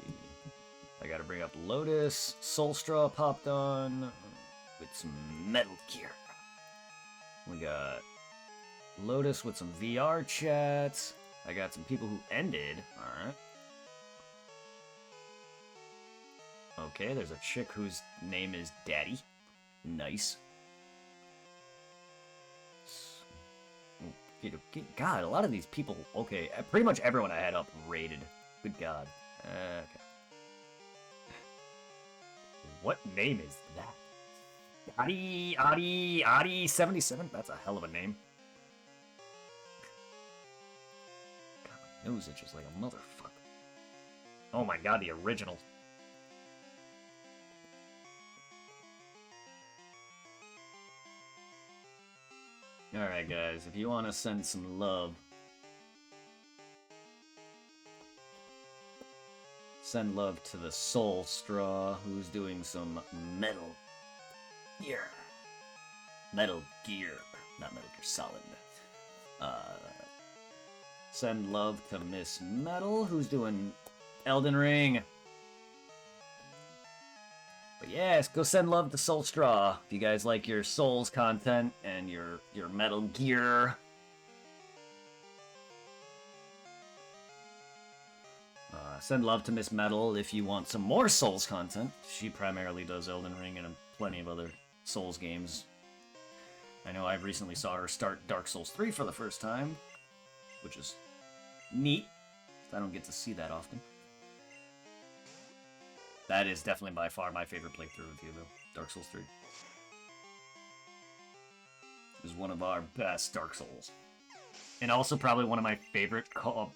I gotta bring up Lotus. Soulstraw popped on with some Metal Gear. We got Lotus with some VR chats. I got some people who ended. Alright. Okay, there's a chick whose name is Daddy. Nice. God, a lot of these people... Okay, pretty much everyone I had up rated. Good God. Okay. What name is that? Adi77? That's a hell of a name. God, my nose itches like a motherfucker. Oh my god, the original. Alright guys, if you want to send some love, send love to the Soul Straw, who's doing some Metal Gear. Metal Gear. Not Metal Gear Solid. Send love to Miss Metal, who's doing Elden Ring. But yes, go send love to Soul Straw if you guys like your Souls content and your Metal Gear. Send love to Miss Metal if you want some more Souls content. She primarily does Elden Ring and plenty of other Souls games. I know I recently saw her start Dark Souls 3 for the first time, which is neat. I don't get to see that often. That is definitely by far my favorite playthrough of you, though. Dark Souls 3 is one of our best Dark Souls. And also probably one of my favorite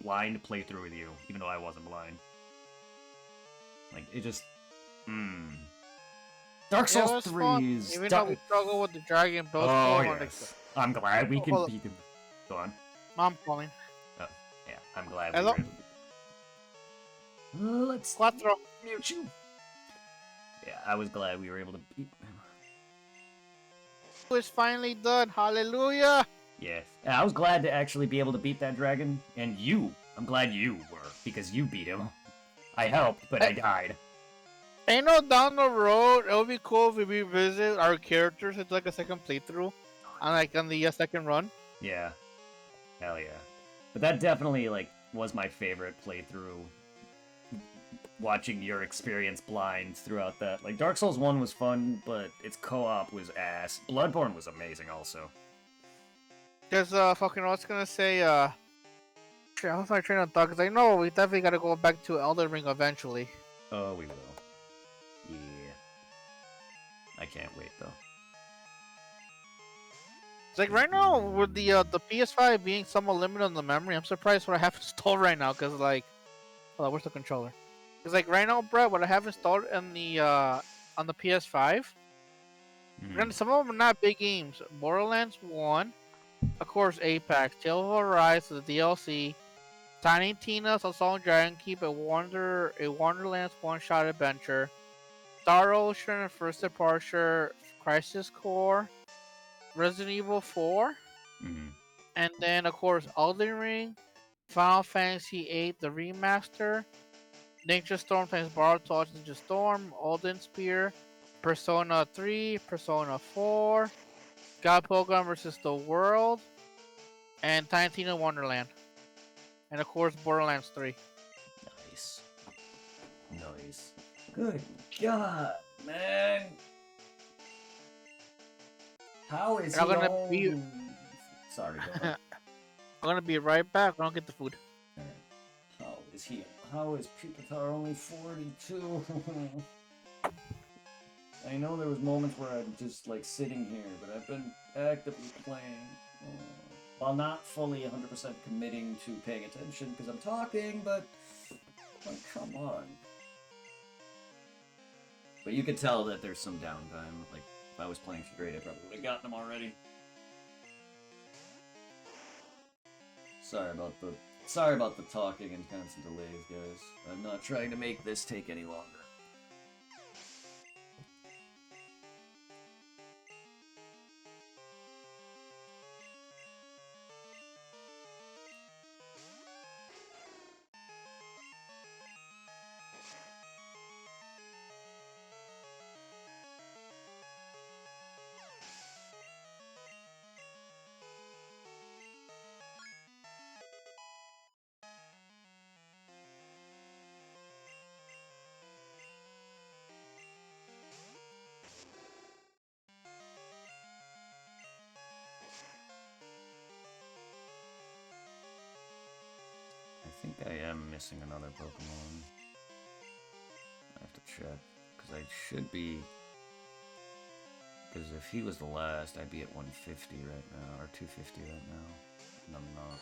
blind playthrough with you, even though I wasn't blind. Like, it just... Dark Souls 3 is... Even though we struggle with the dragon both. Oh, yes. I'm glad we can beat him. Go on. Mom calling. Oh, yeah, I'm glad Hello? we were able to... Let's Cuatro. mute you. Yeah, I was glad we were able to beat him. It's finally done. Hallelujah. Yeah, I was glad to actually be able to beat that dragon, and you. I'm glad you were, because you beat him. I helped, but I died. You know, down the road, it would be cool if we revisit our characters into like a second playthrough, on the second run. Yeah, hell yeah. But that definitely like was my favorite playthrough. Watching your experience blind throughout that. Like Dark Souls 1 was fun, but its co-op was ass. Bloodborne was amazing also. There's fucking I was gonna say shit, I was my train of thought because I know we definitely gotta go back to Elden Ring eventually. Oh, we will. Yeah. I can't wait though. It's like right now with the PS5 being somewhat limited on the memory, I'm surprised what I have installed right now because like, hold on, where's the controller? Because like right now, Brett, what I have installed on the PS5, granted, some of them are not big games. Borderlands 1, of course, Apex, Tales of Arise, the DLC, Tiny Tina's Assault Dragon Keep, a Wonderlands one-shot adventure, Star Ocean, First Departure, Crisis Core, Resident Evil 4, and then of course Elden Ring, Final Fantasy VIII, the remaster, Ninja Storm times Borrowed Touch Ninja Storm, Olden Spear, Persona 3, Persona 4, God Pokemon vs. the World, and Tiny Tina Wonderland. And of course Borderlands 3. Nice. Nice. Good God, man. How is I'm he gonna all... be- Sorry, go on. I'm gonna be right back when I get the food. Alright. How is he... How is Pupitar only 42? I know there was moments where I'm just, like, sitting here, but I've been actively playing. While not fully 100% committing to paying attention, because I'm talking, but... Like, come on. But you could tell that there's some downtime. Like, if I was playing straight, I probably would have gotten them already. Sorry about the talking and constant delays, guys. I'm not trying to make this take any longer. am missing another Pokemon. I have to check, because I should be... Because if he was the last, I'd be at 150 right now, or 250 right now, and I'm not.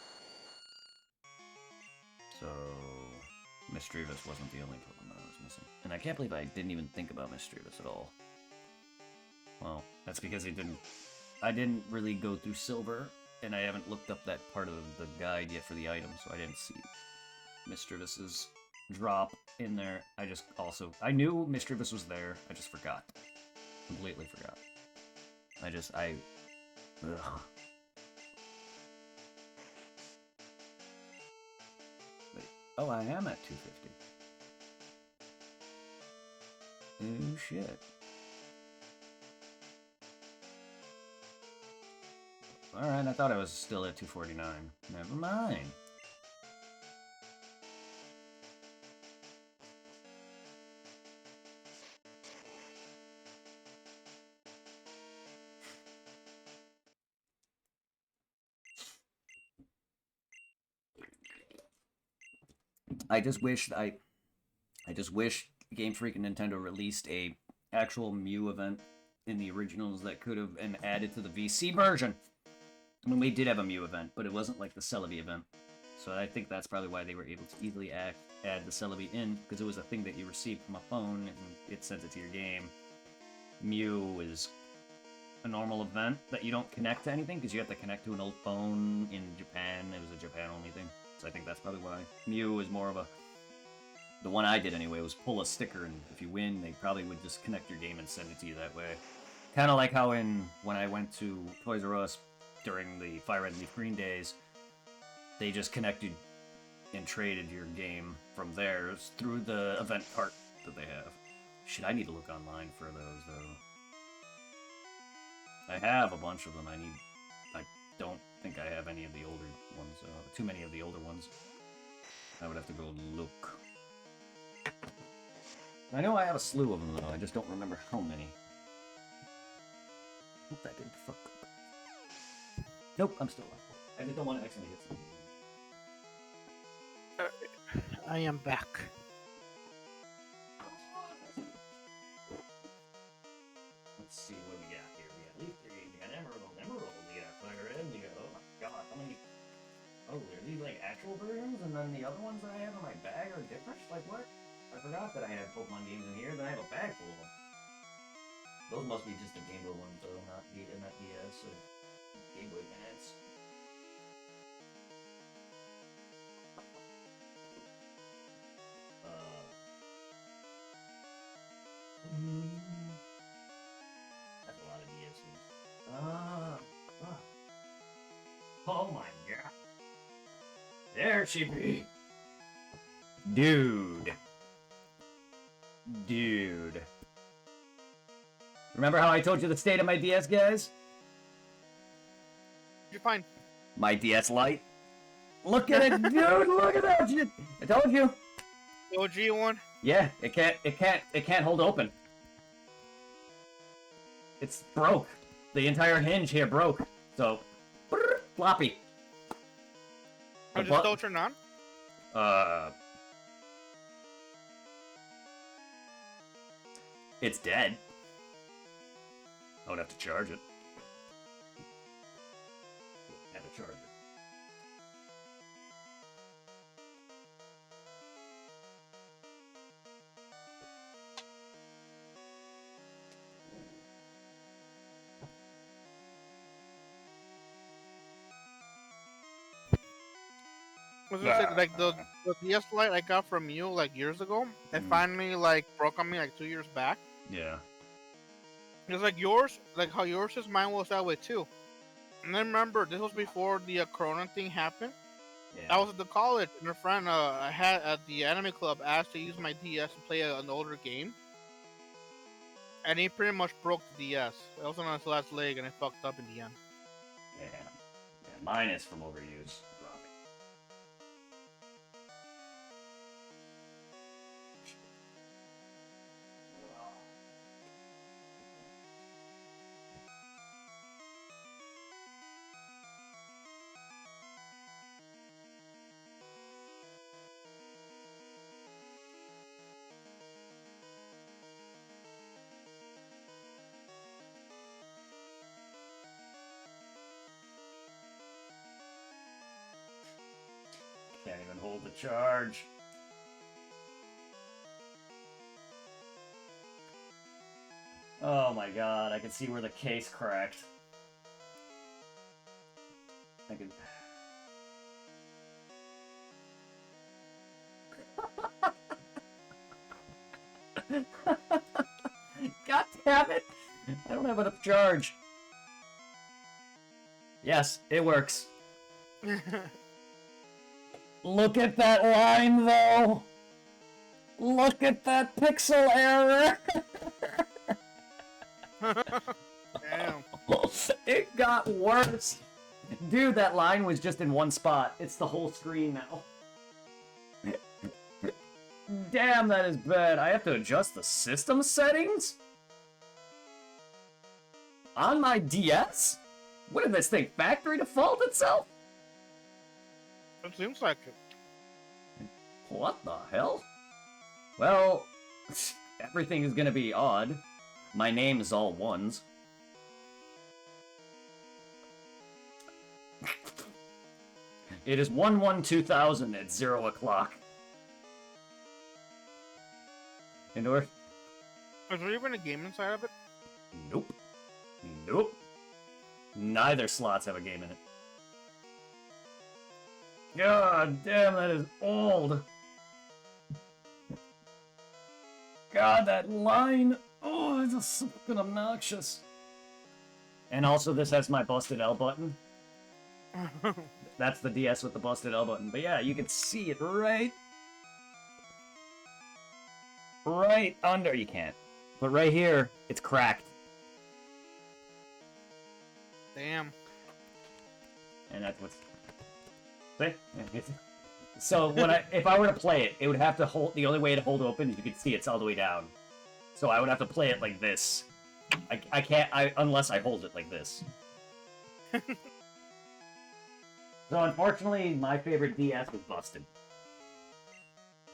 So... Misdreavus wasn't the only Pokemon I was missing. And I can't believe I didn't even think about Misdreavus at all. Well, that's because I didn't really go through Silver, and I haven't looked up that part of the guide yet for the item, so I didn't see Misdreavus's drop in there. I knew Misdreavus was there, I just forgot. Completely forgot. Ugh. Wait, oh, I am at 250. Oh, shit. Alright, I thought I was still at 249. Never mind. I just wish Game Freak and Nintendo released a actual Mew event in the originals that could have been added to the VC version. I mean, we did have a Mew event, but it wasn't like the Celebi event. So I think that's probably why they were able to easily add the Celebi in, because it was a thing that you received from a phone and it sent it to your game. Mew is a normal event that you don't connect to anything, because you have to connect to an old phone in Japan. It was a Japan-only thing. So I think that's probably why. Mew is more of a... The one I did anyway was pull a sticker, and if you win, they probably would just connect your game and send it to you that way. Kind of like how when I went to Toys R Us during the Fire Red and Leaf Green days, they just connected and traded your game from theirs through the event cart that they have. Shit, I need to look online for those, though. I have a bunch of them. I don't think I have any of the older ones. Too many of the older ones. I would have to go look. I know I have a slew of them, though. I just don't remember how many. Hope that didn't fuck up. Nope, I'm still alive. I just don't want to accidentally hit something. I am back. Let's see what we got here. We got Leaf Green, we got Emerald, we got Fire Red, we got... Oh my god, how many... Oh, are these like actual versions? And then the other ones that I have in my bag are different? Like what? I forgot that I had Pokemon games in here, then I have a bag full of them. Those must be just the Game Boy ones, though, not DS or Game Boy Advance. That's a lot of DSCs. Oh my god. There she be. Dude. Remember how I told you the state of my DS, guys? You're fine. My DS Lite? Look at it, dude! Look at that shit! I told you! The OG one? Yeah, it can't hold open. It's broke. The entire hinge here broke. So, floppy. How does it still turn on? It's dead. I would have to charge it. Have a charger. Was it like the DS Lite I got from you like years ago? It finally like broke on me like 2 years back. Yeah. It's like yours, like how yours is, mine was that way too. And I remember this was before the Corona thing happened. Yeah. I was at the college, and a friend I had at the anime club asked to use my DS to play an older game, and he pretty much broke the DS. It was on his last leg, and it fucked up in the end. Yeah. Mine is from overuse. Can't even hold the charge. Oh my god, I can see where the case cracked. I can... God damn it! I don't have enough charge. Yes, it works. Look at that line, though! Look at that pixel error! Damn. It got worse! Dude, that line was just in one spot. It's the whole screen now. Damn, that is bad. I have to adjust the system settings? On my DS? What did this thing factory default itself? It seems like it. What the hell? Well, everything is gonna be odd. My name is all ones. It is 1/1/2000 at 0 o'clock. In order... Is there even a game inside of it? Nope. Nope. Neither slots have a game in it. God damn, that is old. God, that line. Oh, it's just fucking obnoxious. And also, this has my busted L button. That's the DS with the busted L button. But yeah, you can see it right under. You can't. But right here, it's cracked. Damn. And that's what's... See? So if I were to play it, it would have to hold... The only way to hold open is you can see it's all the way down. So I would have to play it like this. I can't... unless I hold it like this. So unfortunately, my favorite DS was busted.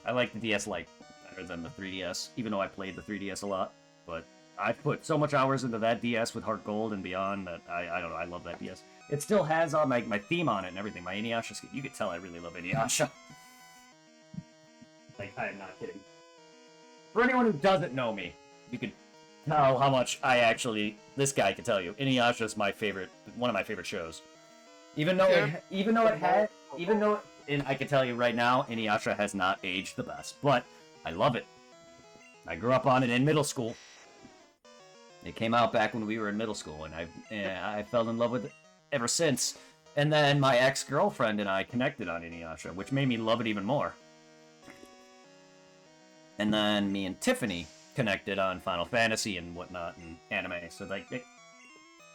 I like the DS Lite better than the 3DS, even though I played the 3DS a lot. But I've put so much hours into that DS with Heart Gold and beyond that I don't know, I love that DS. It still has all my theme on it and everything, my Inuyasha skin. You could tell I really love Inuyasha. Like, I am not kidding. For anyone who doesn't know me, you could tell how much I actually... This guy can tell you. Inuyasha is my favorite, one of my favorite shows. Even though and I can tell you right now, Inuyasha has not aged the best, but I love it. I grew up on it in middle school. It came out back when we were in middle school, and I fell in love with it ever since. And then my ex-girlfriend and I connected on Inuyasha, which made me love it even more. And then me and Tiffany connected on Final Fantasy and whatnot and anime. So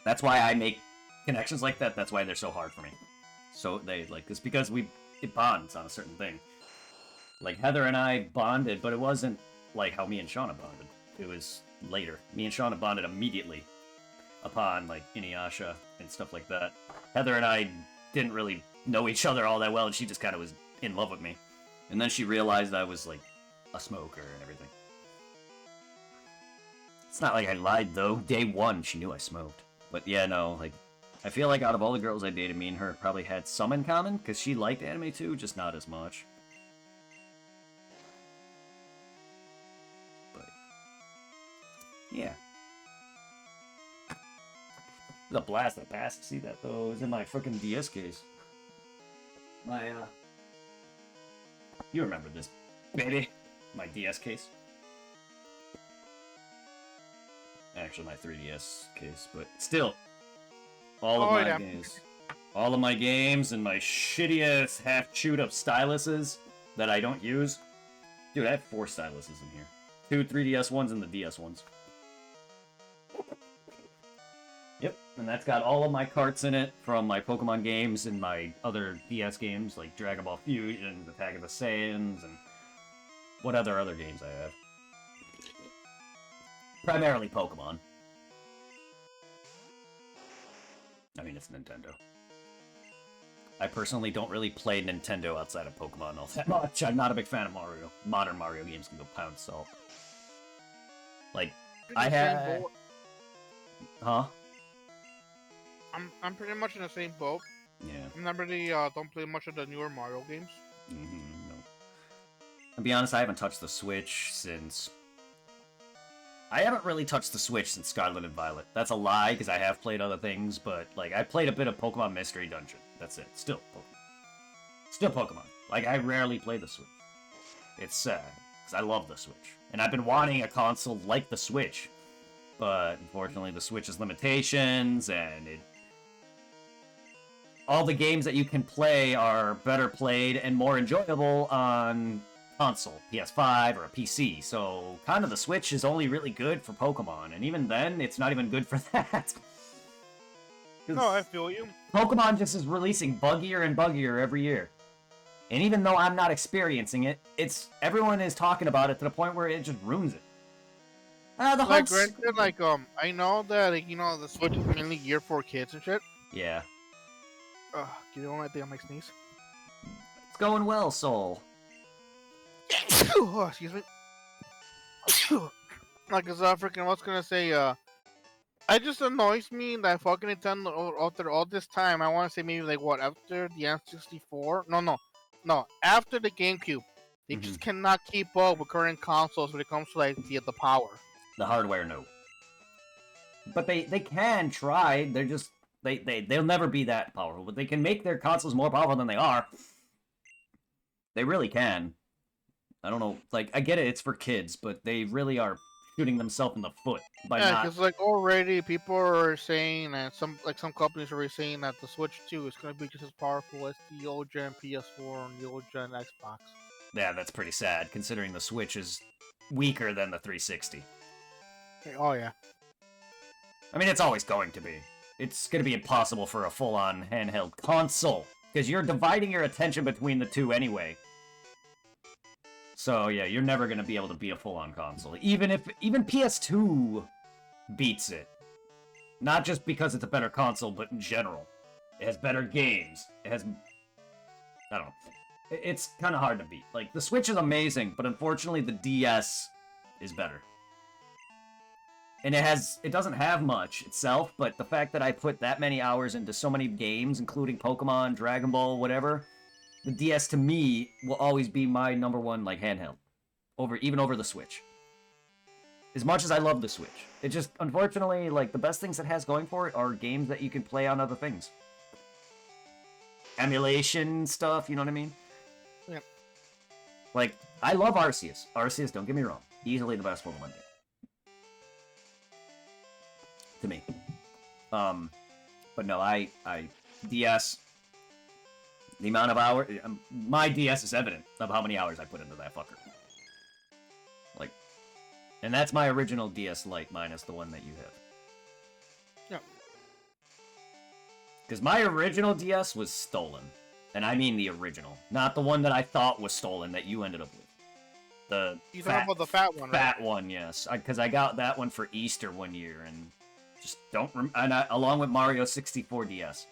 that's why I make connections like that. That's why they're so hard for me. So it's because it bonds on a certain thing. Like Heather and I bonded, but it wasn't like how me and Shauna bonded. It was later. Me and Shauna bonded immediately upon like Inuyasha and stuff like that. Heather and I didn't really know each other all that well, and she just kind of was in love with me. And then she realized I was like a smoker and everything. It's not like I lied though. Day one, she knew I smoked. But yeah, no, like I feel like out of all the girls I dated, me and her probably had some in common because she liked anime too, just not as much. But yeah. It was a blast of the past to see that though. It was in my freaking DS case. You remember this, baby? My DS case. Actually, my 3DS case, but still. All of my games. All of my games and my shitty-ass half-chewed-up styluses that I don't use. Dude, I have 4 styluses in here. 2 3DS ones and the DS ones. Yep, and that's got all of my carts in it from my Pokemon games and my other DS games like Dragon Ball Fusion, Attack of the Saiyans, and what other games I have. Primarily Pokemon. I mean, it's Nintendo. I personally don't really play Nintendo outside of Pokemon all that much. I'm not a big fan of Mario. Modern Mario games can go pound salt. Like, I had... Huh? I'm pretty much in the same boat. Yeah. I'm not really don't play much of the newer Mario games. No. To be honest, I haven't touched the Switch since... I haven't really touched the Switch since Scarlet and Violet. That's a lie, because I have played other things, but, like, I played a bit of Pokemon Mystery Dungeon. That's it. Still Pokemon. Still Pokemon. Like, I rarely play the Switch. It's sad, because I love the Switch. And I've been wanting a console like the Switch. But, unfortunately, the Switch's limitations, and all the games that you can play are better played and more enjoyable on console, PS5 or a PC. So kind of the Switch is only really good for Pokemon, and even then, it's not even good for that. No, I feel you. Pokemon just is releasing buggier and buggier every year. And even though I'm not experiencing it, everyone is talking about it to the point where it just ruins it. The Like, hunts... granted, like, I know that, like, you know, the Switch is mainly geared for kids and shit. Yeah. You know, I think I might sneeze. It's going well, Soul. Oh, excuse me. Like, cause freaking, I was gonna say, it just annoys me that fucking Nintendo, after all this time, I want to say maybe like what, after the N64? No, after the GameCube, they just cannot keep up with current consoles when it comes to like the power. The hardware, no. But they can try. They're just they'll never be that powerful. But they can make their consoles more powerful than they are. They really can. I don't know. Like, I get it. It's for kids, but they really are shooting themselves in the foot by not. Because like already people are saying, and some companies are already saying that the Switch 2 is going to be just as powerful as the old gen PS4 and the old gen Xbox. Yeah, that's pretty sad, considering the Switch is weaker than the 360. Oh yeah. I mean, it's always going to be. It's going to be impossible for a full-on handheld console, because you're dividing your attention between the two anyway. So yeah, you're never going to be able to beat a full-on console. Even PS2 beats it. Not just because it's a better console, but in general. It has better games. It has... I don't know. It's kind of hard to beat. Like, the Switch is amazing, but unfortunately the DS is better. And it doesn't have much itself, but the fact that I put that many hours into so many games, including Pokemon, Dragon Ball, whatever, the DS to me will always be my number one, like, handheld. Even over the Switch. As much as I love the Switch. It just, unfortunately, like, the best things it has going for it are games that you can play on other things. Emulation stuff, you know what I mean? Yep. Like, I love Arceus. Arceus, don't get me wrong. Easily the best Pokemon game. To me. But no, I DS, the amount of hours, my DS is evident of how many hours I put into that fucker. Like, and that's my original DS Lite minus the one that you have. Yeah. Because my original DS was stolen. And I mean the original. Not the one that I thought was stolen that you ended up with. You talking about the fat one, right? Fat one, yes. Because I got that one for Easter one year, and just don't along with Mario 64 DS.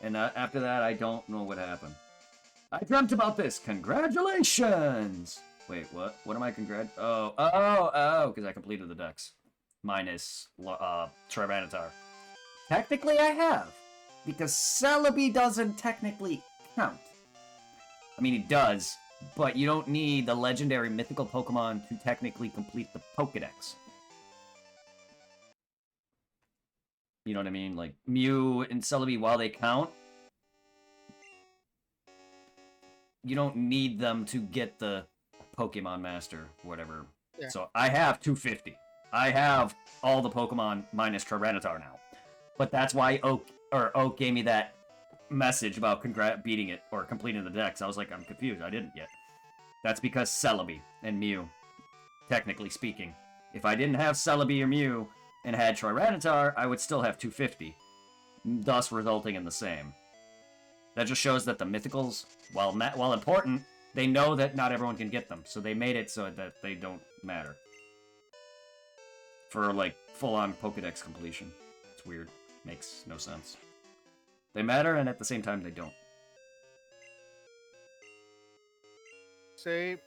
And after that, I don't know what happened. I dreamt about this. Congratulations! Wait, what? What am I Oh, because I completed the dex. Minus Tyranitar. Technically, I have. Because Celebi doesn't technically count. I mean, it does, but you don't need the legendary mythical Pokemon to technically complete the Pokedex. You know what I mean? Like, Mew and Celebi, while they count, you don't need them to get the Pokemon Master, whatever. Yeah. So I have 250. I have all the Pokemon minus Tyranitar now. But that's why Oak gave me that message about beating it or completing the dex. I was like, I'm confused. I didn't yet. That's because Celebi and Mew, technically speaking. If I didn't have Celebi or Mew and had Tyranitar, I would still have 250, thus resulting in the same. That just shows that the mythicals, while important, they know that not everyone can get them, so they made it so that they don't matter. For, like, full-on Pokedex completion. It's weird. Makes no sense. They matter, and at the same time, they don't. Say,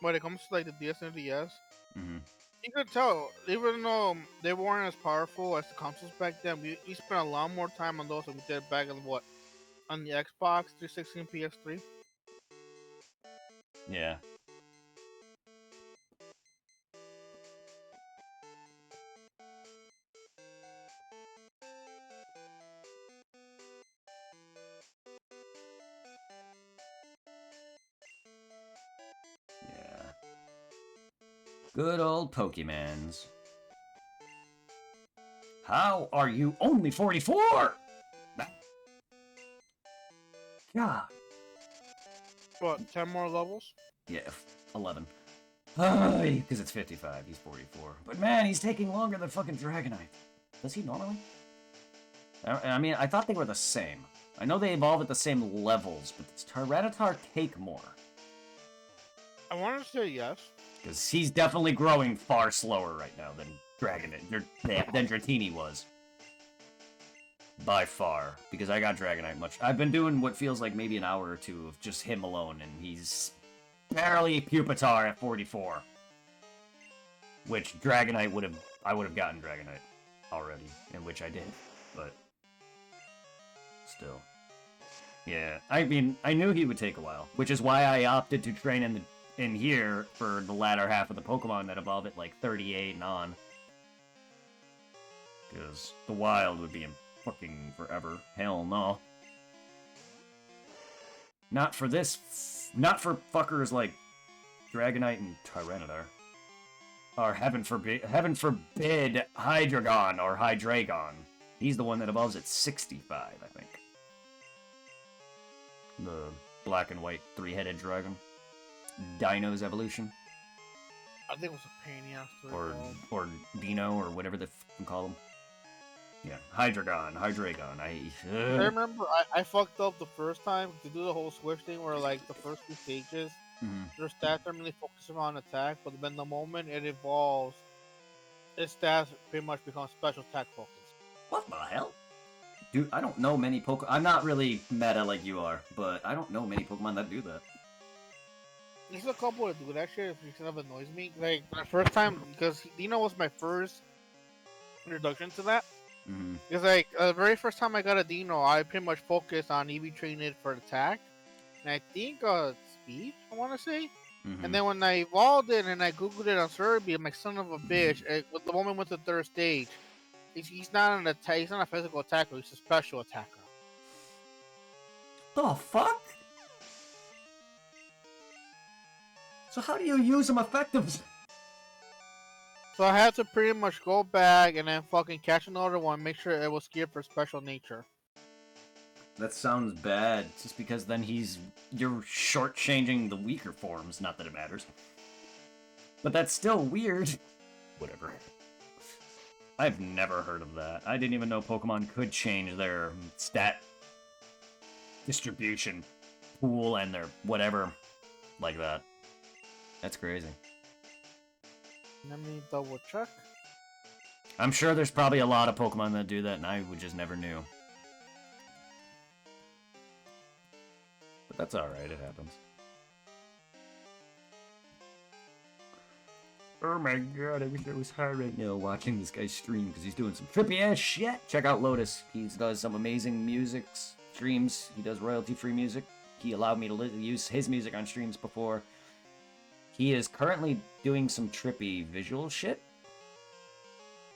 when it comes to, like, the DS and DS, Mm-hmm. you could tell, even though they weren't as powerful as the consoles back then, we spent a lot more time on those than we did back on the Xbox 360 and PS3. Yeah. Yeah. Good old Pokemans. How are you only 44? God. What, 10 more levels? Yeah, 11. Because it's 55, he's 44. But man, he's taking longer than fucking Dragonite. Does he normally? I mean, I thought they were the same. I know they evolve at the same levels, but does Tyranitar take more? I want to say yes. Because he's definitely growing far slower right now than than Dratini was. By far. Because I got Dragonite I've been doing what feels like maybe an hour or two of just him alone, and he's barely Pupitar at 44. Which Dragonite I would have gotten Dragonite already, in which I did, but still. Yeah, I mean, I knew he would take a while, which is why I opted to train in here for the latter half of the Pokemon that evolve at like 38 and on. Because the wild would be in fucking forever. Hell no. Not for not for fuckers like Dragonite and Tyranitar. Or heaven forbid Hydreigon or Hydreigon. He's the one that evolves at 65, I think. The black and white three-headed dragon. Dino's evolution. I think it was a pain in the ass to Or evolve. Dino, or whatever they fucking call them. Yeah, Hydreigon. I I remember I fucked up the first time to do the whole switch thing where like the first two stages, their stats are mainly focusing on attack, but then the moment it evolves, its stats pretty much become special attack focused. What the hell? Dude, I don't know many Pokemon. I'm not really meta like you are, but I don't know many Pokemon that do that. There's a couple that do that shit, which kind of annoys me. Like, my first time, because Dino was my first introduction to that. Because, like, the very first time I got a Dino, I pretty much focused on EV training it for attack. And I think, speed, I want to say. And then when I evolved it and I googled it on Serbia, I'm like, son of a bitch, with the moment went to the third stage, he's not an attack, he's not a physical attacker, he's a special attacker. The fuck? So how do you use him effectively? So I had to pretty much go back and then fucking catch another one, make sure it was geared for special nature. That sounds bad, just because then you're shortchanging the weaker forms, not that it matters. But that's still weird. Whatever. I've never heard of that. I didn't even know Pokemon could change their stat distribution pool and their whatever like that. That's crazy. Let me double check. I'm sure there's probably a lot of Pokemon that do that, and I would just never knew. But that's alright, it happens. Oh my god, I wish I was high right now watching this guy stream, because he's doing some trippy ass shit. Check out Lotus. He does some amazing music streams. He does royalty-free music. He allowed me to use his music on streams before. He is currently doing some trippy visual shit,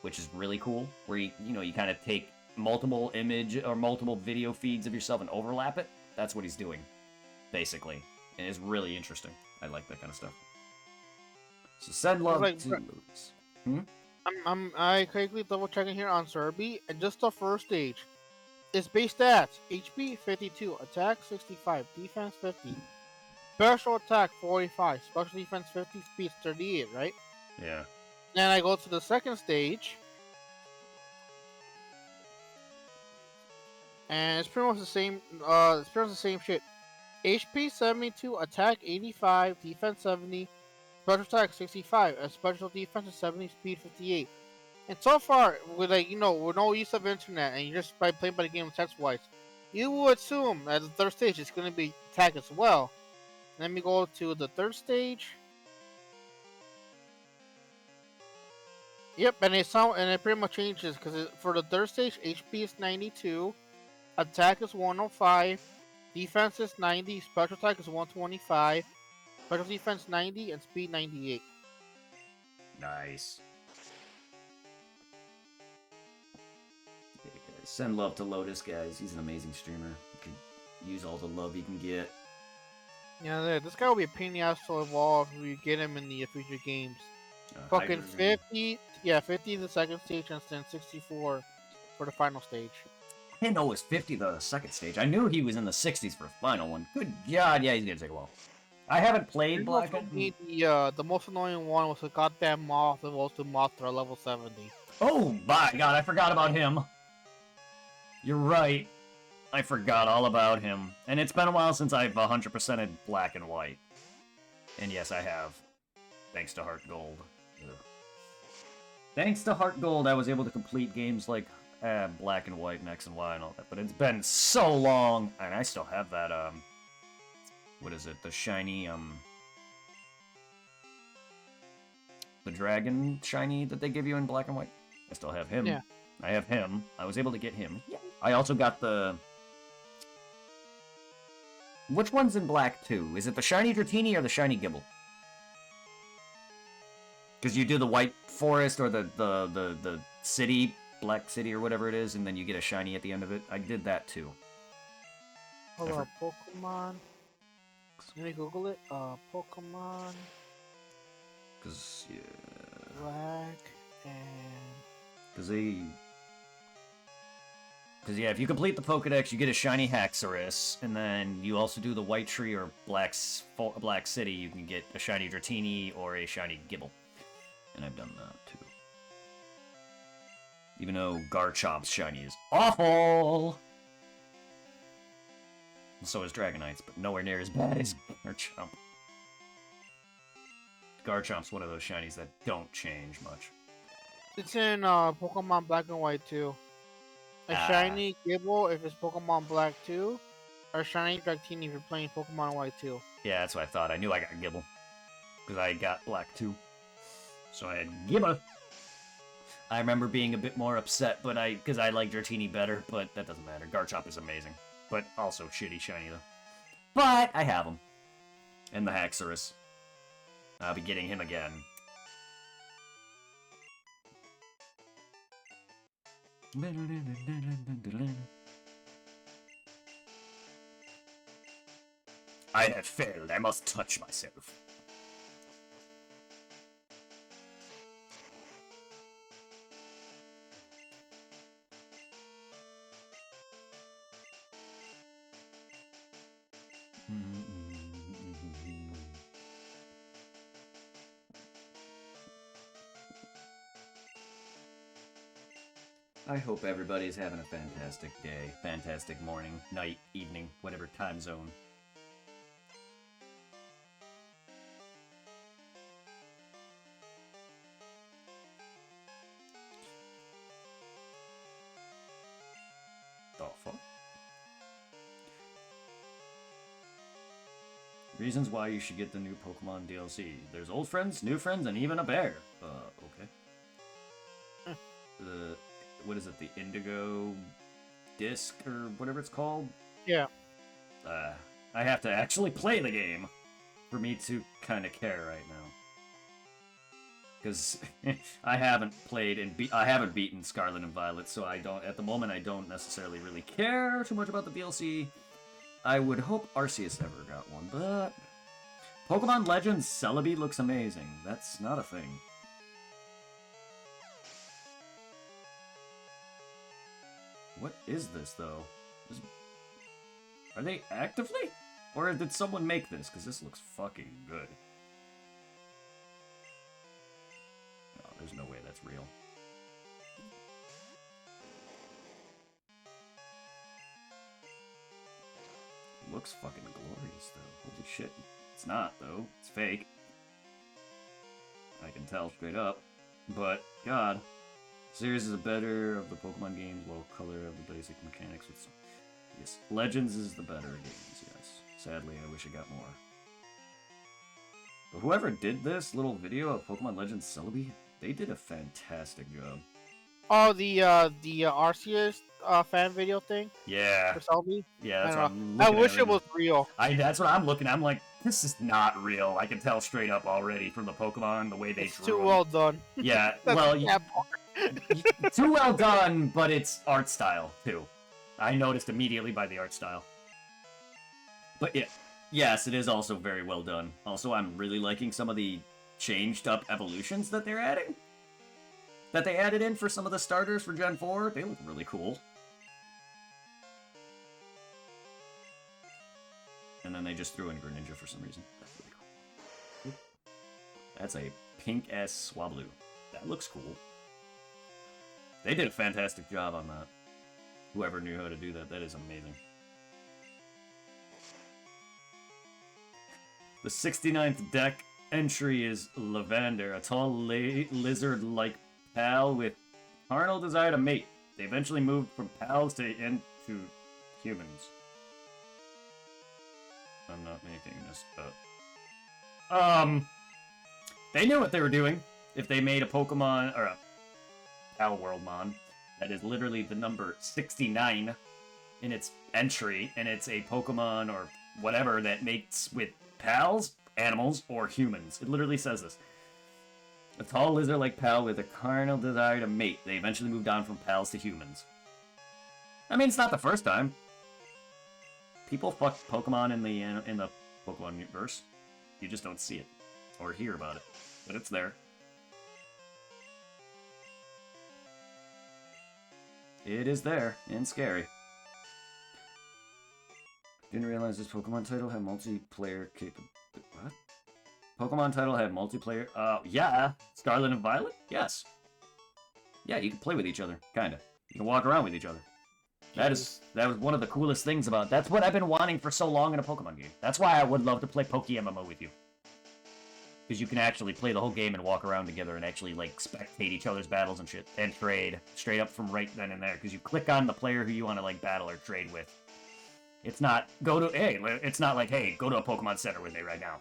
which is really cool, where you kind of take multiple image or multiple video feeds of yourself and overlap it. That's what he's doing, basically. And it's really interesting. I like that kind of stuff. So send love like, to Lotus. I quickly double checking here on Serbi, and just the first stage. Its base stats: HP 52, attack 65, defense 50, special attack 45, special defense 50, speed 38, right? Yeah. Then I go to the second stage, and it's pretty much the same. It's pretty much the same shit. HP 72, attack 85, defense 70, special attack 65, and special defense is 70, speed 58. And so far, with with no use of internet, and you just by playing by the game text-wise, you would assume at the third stage it's going to be attack as well. Let me go to the third stage. Yep, and it pretty much changes because for the third stage, HP is 92, attack is 105, defense is 90, special attack is 125, Special defense 90 and speed 98. Nice. Yeah, guys. Send love to Lotus, guys. He's an amazing streamer. You can use all the love you can get. Yeah, this guy will be a pain in the ass to evolve if we get him in the future games. Fucking Hydra- 50, yeah, 50 the second stage and then 64 for the final stage. I didn't know it was 50 the second stage. I knew he was in the 60s for the final one. Good God, yeah, he's gonna take a while. I haven't played You Black also and... need the most annoying one was the goddamn moth that was to Mothra level 70. Oh my God, I forgot about him. You're right. I forgot all about him. And it's been a while since I've 100%ed Black and White. And yes, I have. Thanks to Heart Gold. Ugh. Thanks to Heart Gold, I was able to complete games like Black and White and X and Y and all that. But it's been so long, and I still have that, what is it? The shiny, the dragon shiny that they give you in Black and White? I still have him. Yeah. I have him. I was able to get him. I also got the... Which one's in Black 2? Is it the shiny Dratini or the shiny Gibble? Because you do the White Forest or the city, Black City or whatever it is, and then you get a shiny at the end of it. I did that too. Hold on, Pokemon. Let me Google it. Pokemon Because, yeah... Black and... Because, yeah, if you complete the Pokedex, you get a shiny Haxorus, and then you also do the White Tree or Black City, you can get a shiny Dratini or a shiny Gibble. And I've done that, too. Even though Garchomp's shiny is awful! So is Dragonite's, but nowhere near as bad as Garchomp. Garchomp's one of those shinies that don't change much. It's in Pokemon Black and White too. A shiny Gibble if it's Pokemon Black 2, or shiny Dratini if you're playing Pokemon White 2. Yeah, that's what I thought. I knew I got Gibble. Because I got Black 2. So I had Gibble. I remember being a bit more upset, but because I like Dratini better, but that doesn't matter. Garchomp is amazing. But also shitty shiny, though. But I have him. And the Haxorus. I'll be getting him again. I have failed. I must touch myself. I hope everybody's having a fantastic day, fantastic morning, night, evening, whatever time zone. The fuck? Reasons why you should get the new Pokemon DLC. There's old friends, new friends, and even a bear. Okay. What is it, the Indigo Disc or whatever it's called? Yeah. I have to actually play the game for me to kind of care right now. Because I haven't played and I haven't beaten Scarlet and Violet, so I don't, at the moment, I don't necessarily really care too much about the DLC. I would hope Arceus ever got one, but Pokemon Legends Celebi looks amazing. That's not a thing. What is this, though? Are they actively? Or did someone make this? Because this looks fucking good. No, there's no way that's real. Looks fucking glorious, though. Holy shit. It's not, though. It's fake. I can tell straight up. But, God. Series is a better of the Pokemon games, low color of the basic mechanics with some... Yes, Legends is the better games, yes. Sadly, I wish I got more. But whoever did this little video of Pokemon Legends Celebi, they did a fantastic job. Oh, the Arceus fan video thing? Yeah. For Celebi? Yeah, that's what I'm I looking wish at it was real. That's what I'm looking at. I'm like, this is not real. I can tell straight up already from the Pokemon, the way they It's drew too them. well done. Yeah, That's well, the bad part. too well done, but it's art style, too. I noticed immediately by the art style. But yeah, yes, it is also very well done. Also, I'm really liking some of the changed up evolutions that they're adding. That they added in for some of the starters for Gen 4. They look really cool. And then they just threw in Greninja for some reason. That's really cool. That's a pink-ass Swablu. That looks cool. They did a fantastic job on that. Whoever knew how to do that, that is amazing. The 69th deck entry is Lavander, a tall lizard-like pal with carnal desire to mate. They eventually moved from pals into humans. I'm not making this up. They knew what they were doing. If they made a Pokemon, or a Pal Worldmon, that is literally the number 69 in its entry, and it's a Pokemon or whatever that mates with pals, animals, or humans. It literally says this. A tall lizard-like pal with a carnal desire to mate. They eventually moved on from pals to humans. I mean, it's not the first time. People fuck Pokemon in the Pokemon universe. You just don't see it or hear about it, but it's there. It is there and scary. Didn't realize this Pokemon title had multiplayer What? Pokemon title had multiplayer. Yeah. Scarlet and Violet. Yes. Yeah, you can play with each other, kinda. You can walk around with each other. That was one of the coolest things about. That's what I've been wanting for so long in a Pokemon game. That's why I would love to play Poke MMO with you. Because you can actually play the whole game and walk around together and actually, like, spectate each other's battles and shit. And trade straight up from right then and there. Because you click on the player who you want to, like, battle or trade with. It's not, it's not like, hey, go to a Pokemon Center with me right now.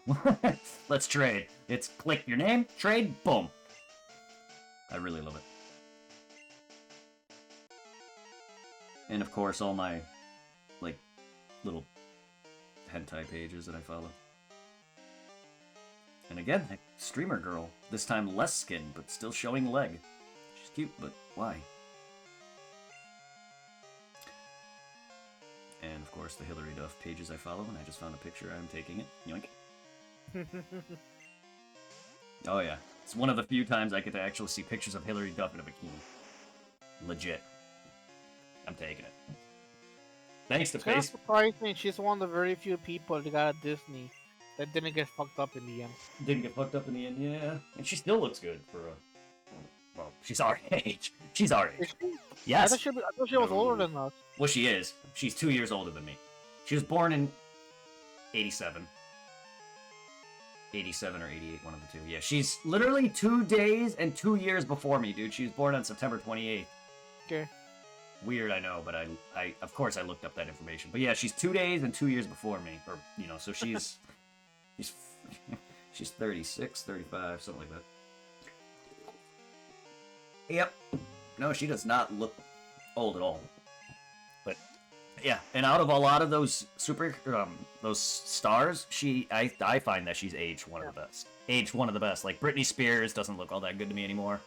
Let's trade. It's click your name, trade, boom. I really love it. And of course, all my, like, little hentai pages that I follow. And again, a streamer girl. This time less skin, but still showing leg. She's cute, but why? And of course, the Hillary Duff pages I follow, and I just found a picture. I'm taking it. Yoink. Oh yeah. It's one of the few times I get to actually see pictures of Hillary Duff in a bikini. Legit. I'm taking it. Thanks to It's kind of Face. surprising. She's one of the very few people that got a Disney that didn't get fucked up in the end. Didn't get fucked up in the end, yeah. And she still looks good for a... Well, she's our age. She's our age. Is she? Yes. I thought she was older than us. Well, she is. She's 2 years older than me. She was born in 87. 87 or 88, one of the two. Yeah, she's literally 2 days and 2 years before me, dude. She was born on September 28th. Okay. Weird, I know, but I of course I looked up that information. But yeah, she's 2 days and 2 years before me. Or, you know, so she's... she's 36, 35, something like that. Yep. No, she does not look old at all. But yeah, and out of a lot of those those stars, I find that she's aged one of the best. Aged one of the best. Like Britney Spears doesn't look all that good to me anymore.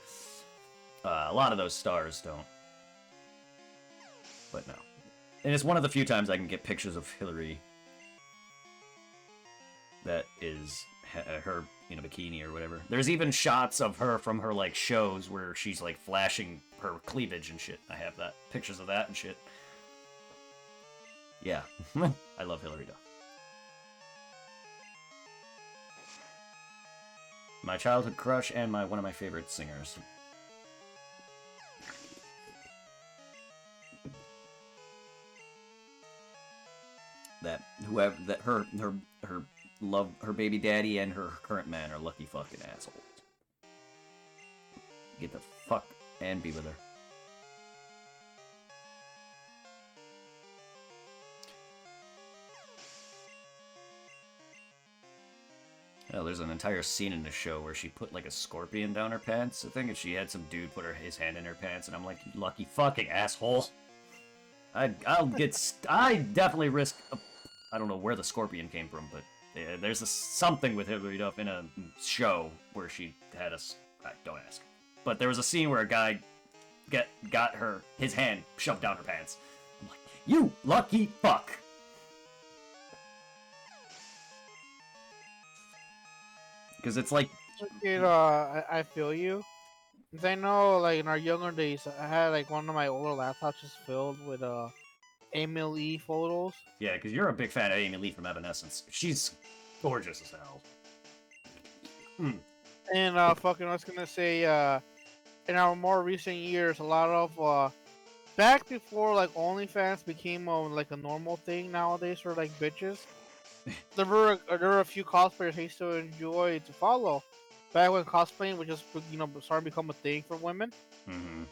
A lot of those stars don't. But no. And it's one of the few times I can get pictures of Hillary that is her in a bikini or whatever. There's even shots of her from her, like, shows where she's, like, flashing her cleavage and shit. I have that. Pictures of that and shit. Yeah. I love Hillary Duff. My childhood crush and one of my favorite singers. Her baby daddy and her current man are lucky fucking assholes. Get the fuck and be with her. Oh, there's an entire scene in the show where she put like a scorpion down her pants, I think, and she had some dude put his hand in her pants, and I'm like, you lucky fucking asshole. I definitely risk. I don't know where the scorpion came from, but Yeah, there's something with Hibberty in a show where she had don't ask. But there was a scene where a guy got his hand shoved down her pants. I'm like, you lucky fuck. Because it's like, I feel you. 'Cause I know, like in our younger days, I had like one of my older laptops just filled with Emily photos. yeah, because you're a big fan of Amy Lee from Evanescence. She's gorgeous as hell. And fucking, I was gonna say, in our more recent years, a lot of back before like OnlyFans became like a normal thing nowadays for like bitches. There were a few cosplayers I used to enjoy to follow. Back when cosplaying was just starting to become a thing for women. Mm-hmm.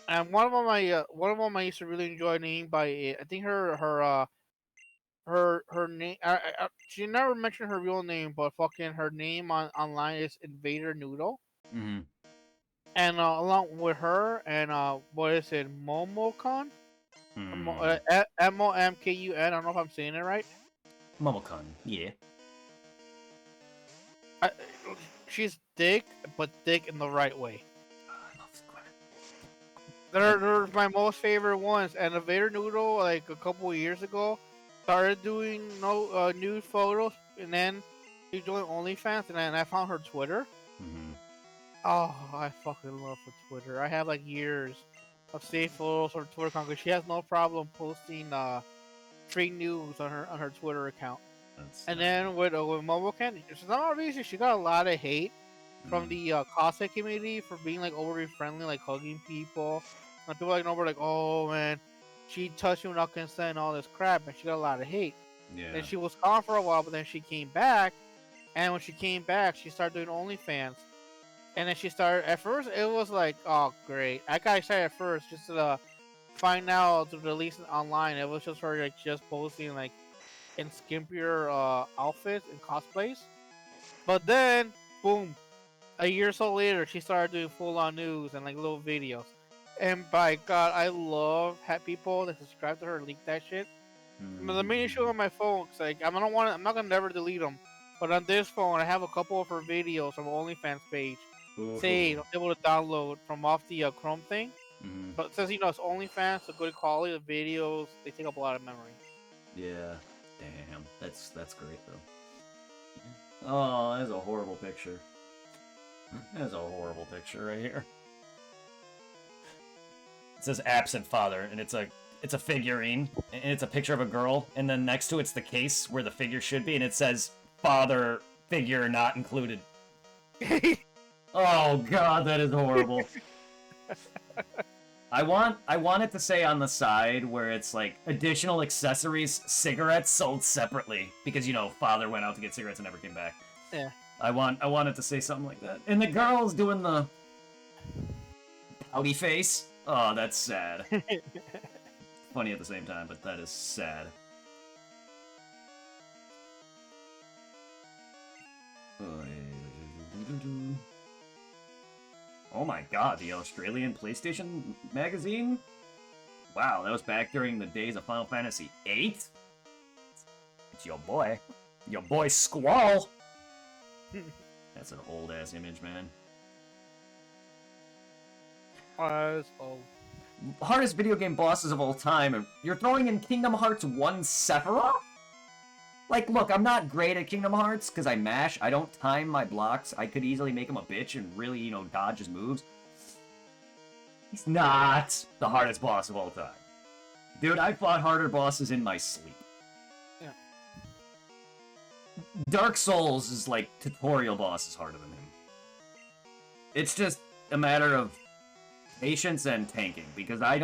And one of them I used to really enjoy named by I think her name she never mentioned her real name, but fucking her name online is Invader Noodle. Mm-hmm. And along with her and what is it, Momocon? MOMKUN. I don't know if I'm saying it right. Momocon, yeah. I, she's thick, but thick in the right way. I love Square. They're my most favorite ones. And Invader Noodle, like a couple of years ago, started doing nude photos, and then she joined OnlyFans, and then I found her Twitter. Mm-hmm. Oh, I fucking love her Twitter. I have like years of saved photos on her Twitter account because she has no problem posting free news on her Twitter account. And then with Momocan, for some reason she got a lot of hate from the cosplay community for being like overly friendly, like hugging people. And people like were like, oh man, she touched you without consent and all this crap, and she got a lot of hate. Yeah. And she was gone for a while, but then she came back, and when she came back, she started doing OnlyFans. And then she started, at first, it was like, oh, great. I got excited at first just to find out to release it online. It was just her, like, just posting, like, in skimpier outfits and cosplays. But then, boom, a year or so later, she started doing full-on news and, like, little videos. And by God, I love people that subscribe to her and leak that shit. The main issue on my phone, cause, like, I'm not gonna never delete them. But on this phone, I have a couple of her videos from OnlyFans page. Say I'm able to download from off the Chrome thing, but it says it's OnlyFans, so good quality of videos. They take up a lot of memory. Yeah, damn, that's great though. Oh, that's a horrible picture. That's a horrible picture right here. It says absent father, and it's a figurine, and it's a picture of a girl, and then next to it's the case where the figure should be, and it says father figure not included. Oh god, that is horrible. I want it to say on the side where it's like additional accessories, cigarettes sold separately because father went out to get cigarettes and never came back. Yeah. I want it to say something like that. And the girl's doing the pouty face. Oh, that's sad. Funny at the same time, but that is sad. Oh my god, the Australian PlayStation magazine? Wow, that was back during the days of Final Fantasy VIII? It's your boy. Your boy Squall! That's an old-ass image, man. Hardest video game bosses of all time, and you're throwing in Kingdom Hearts 1 Sephiroth? Like, look, I'm not great at Kingdom Hearts, because I mash. I don't time my blocks. I could easily make him a bitch and really, dodge his moves. He's not the hardest boss of all time. Dude, I fought harder bosses in my sleep. Yeah. Dark Souls is like tutorial bosses harder than him. It's just a matter of patience and tanking, because I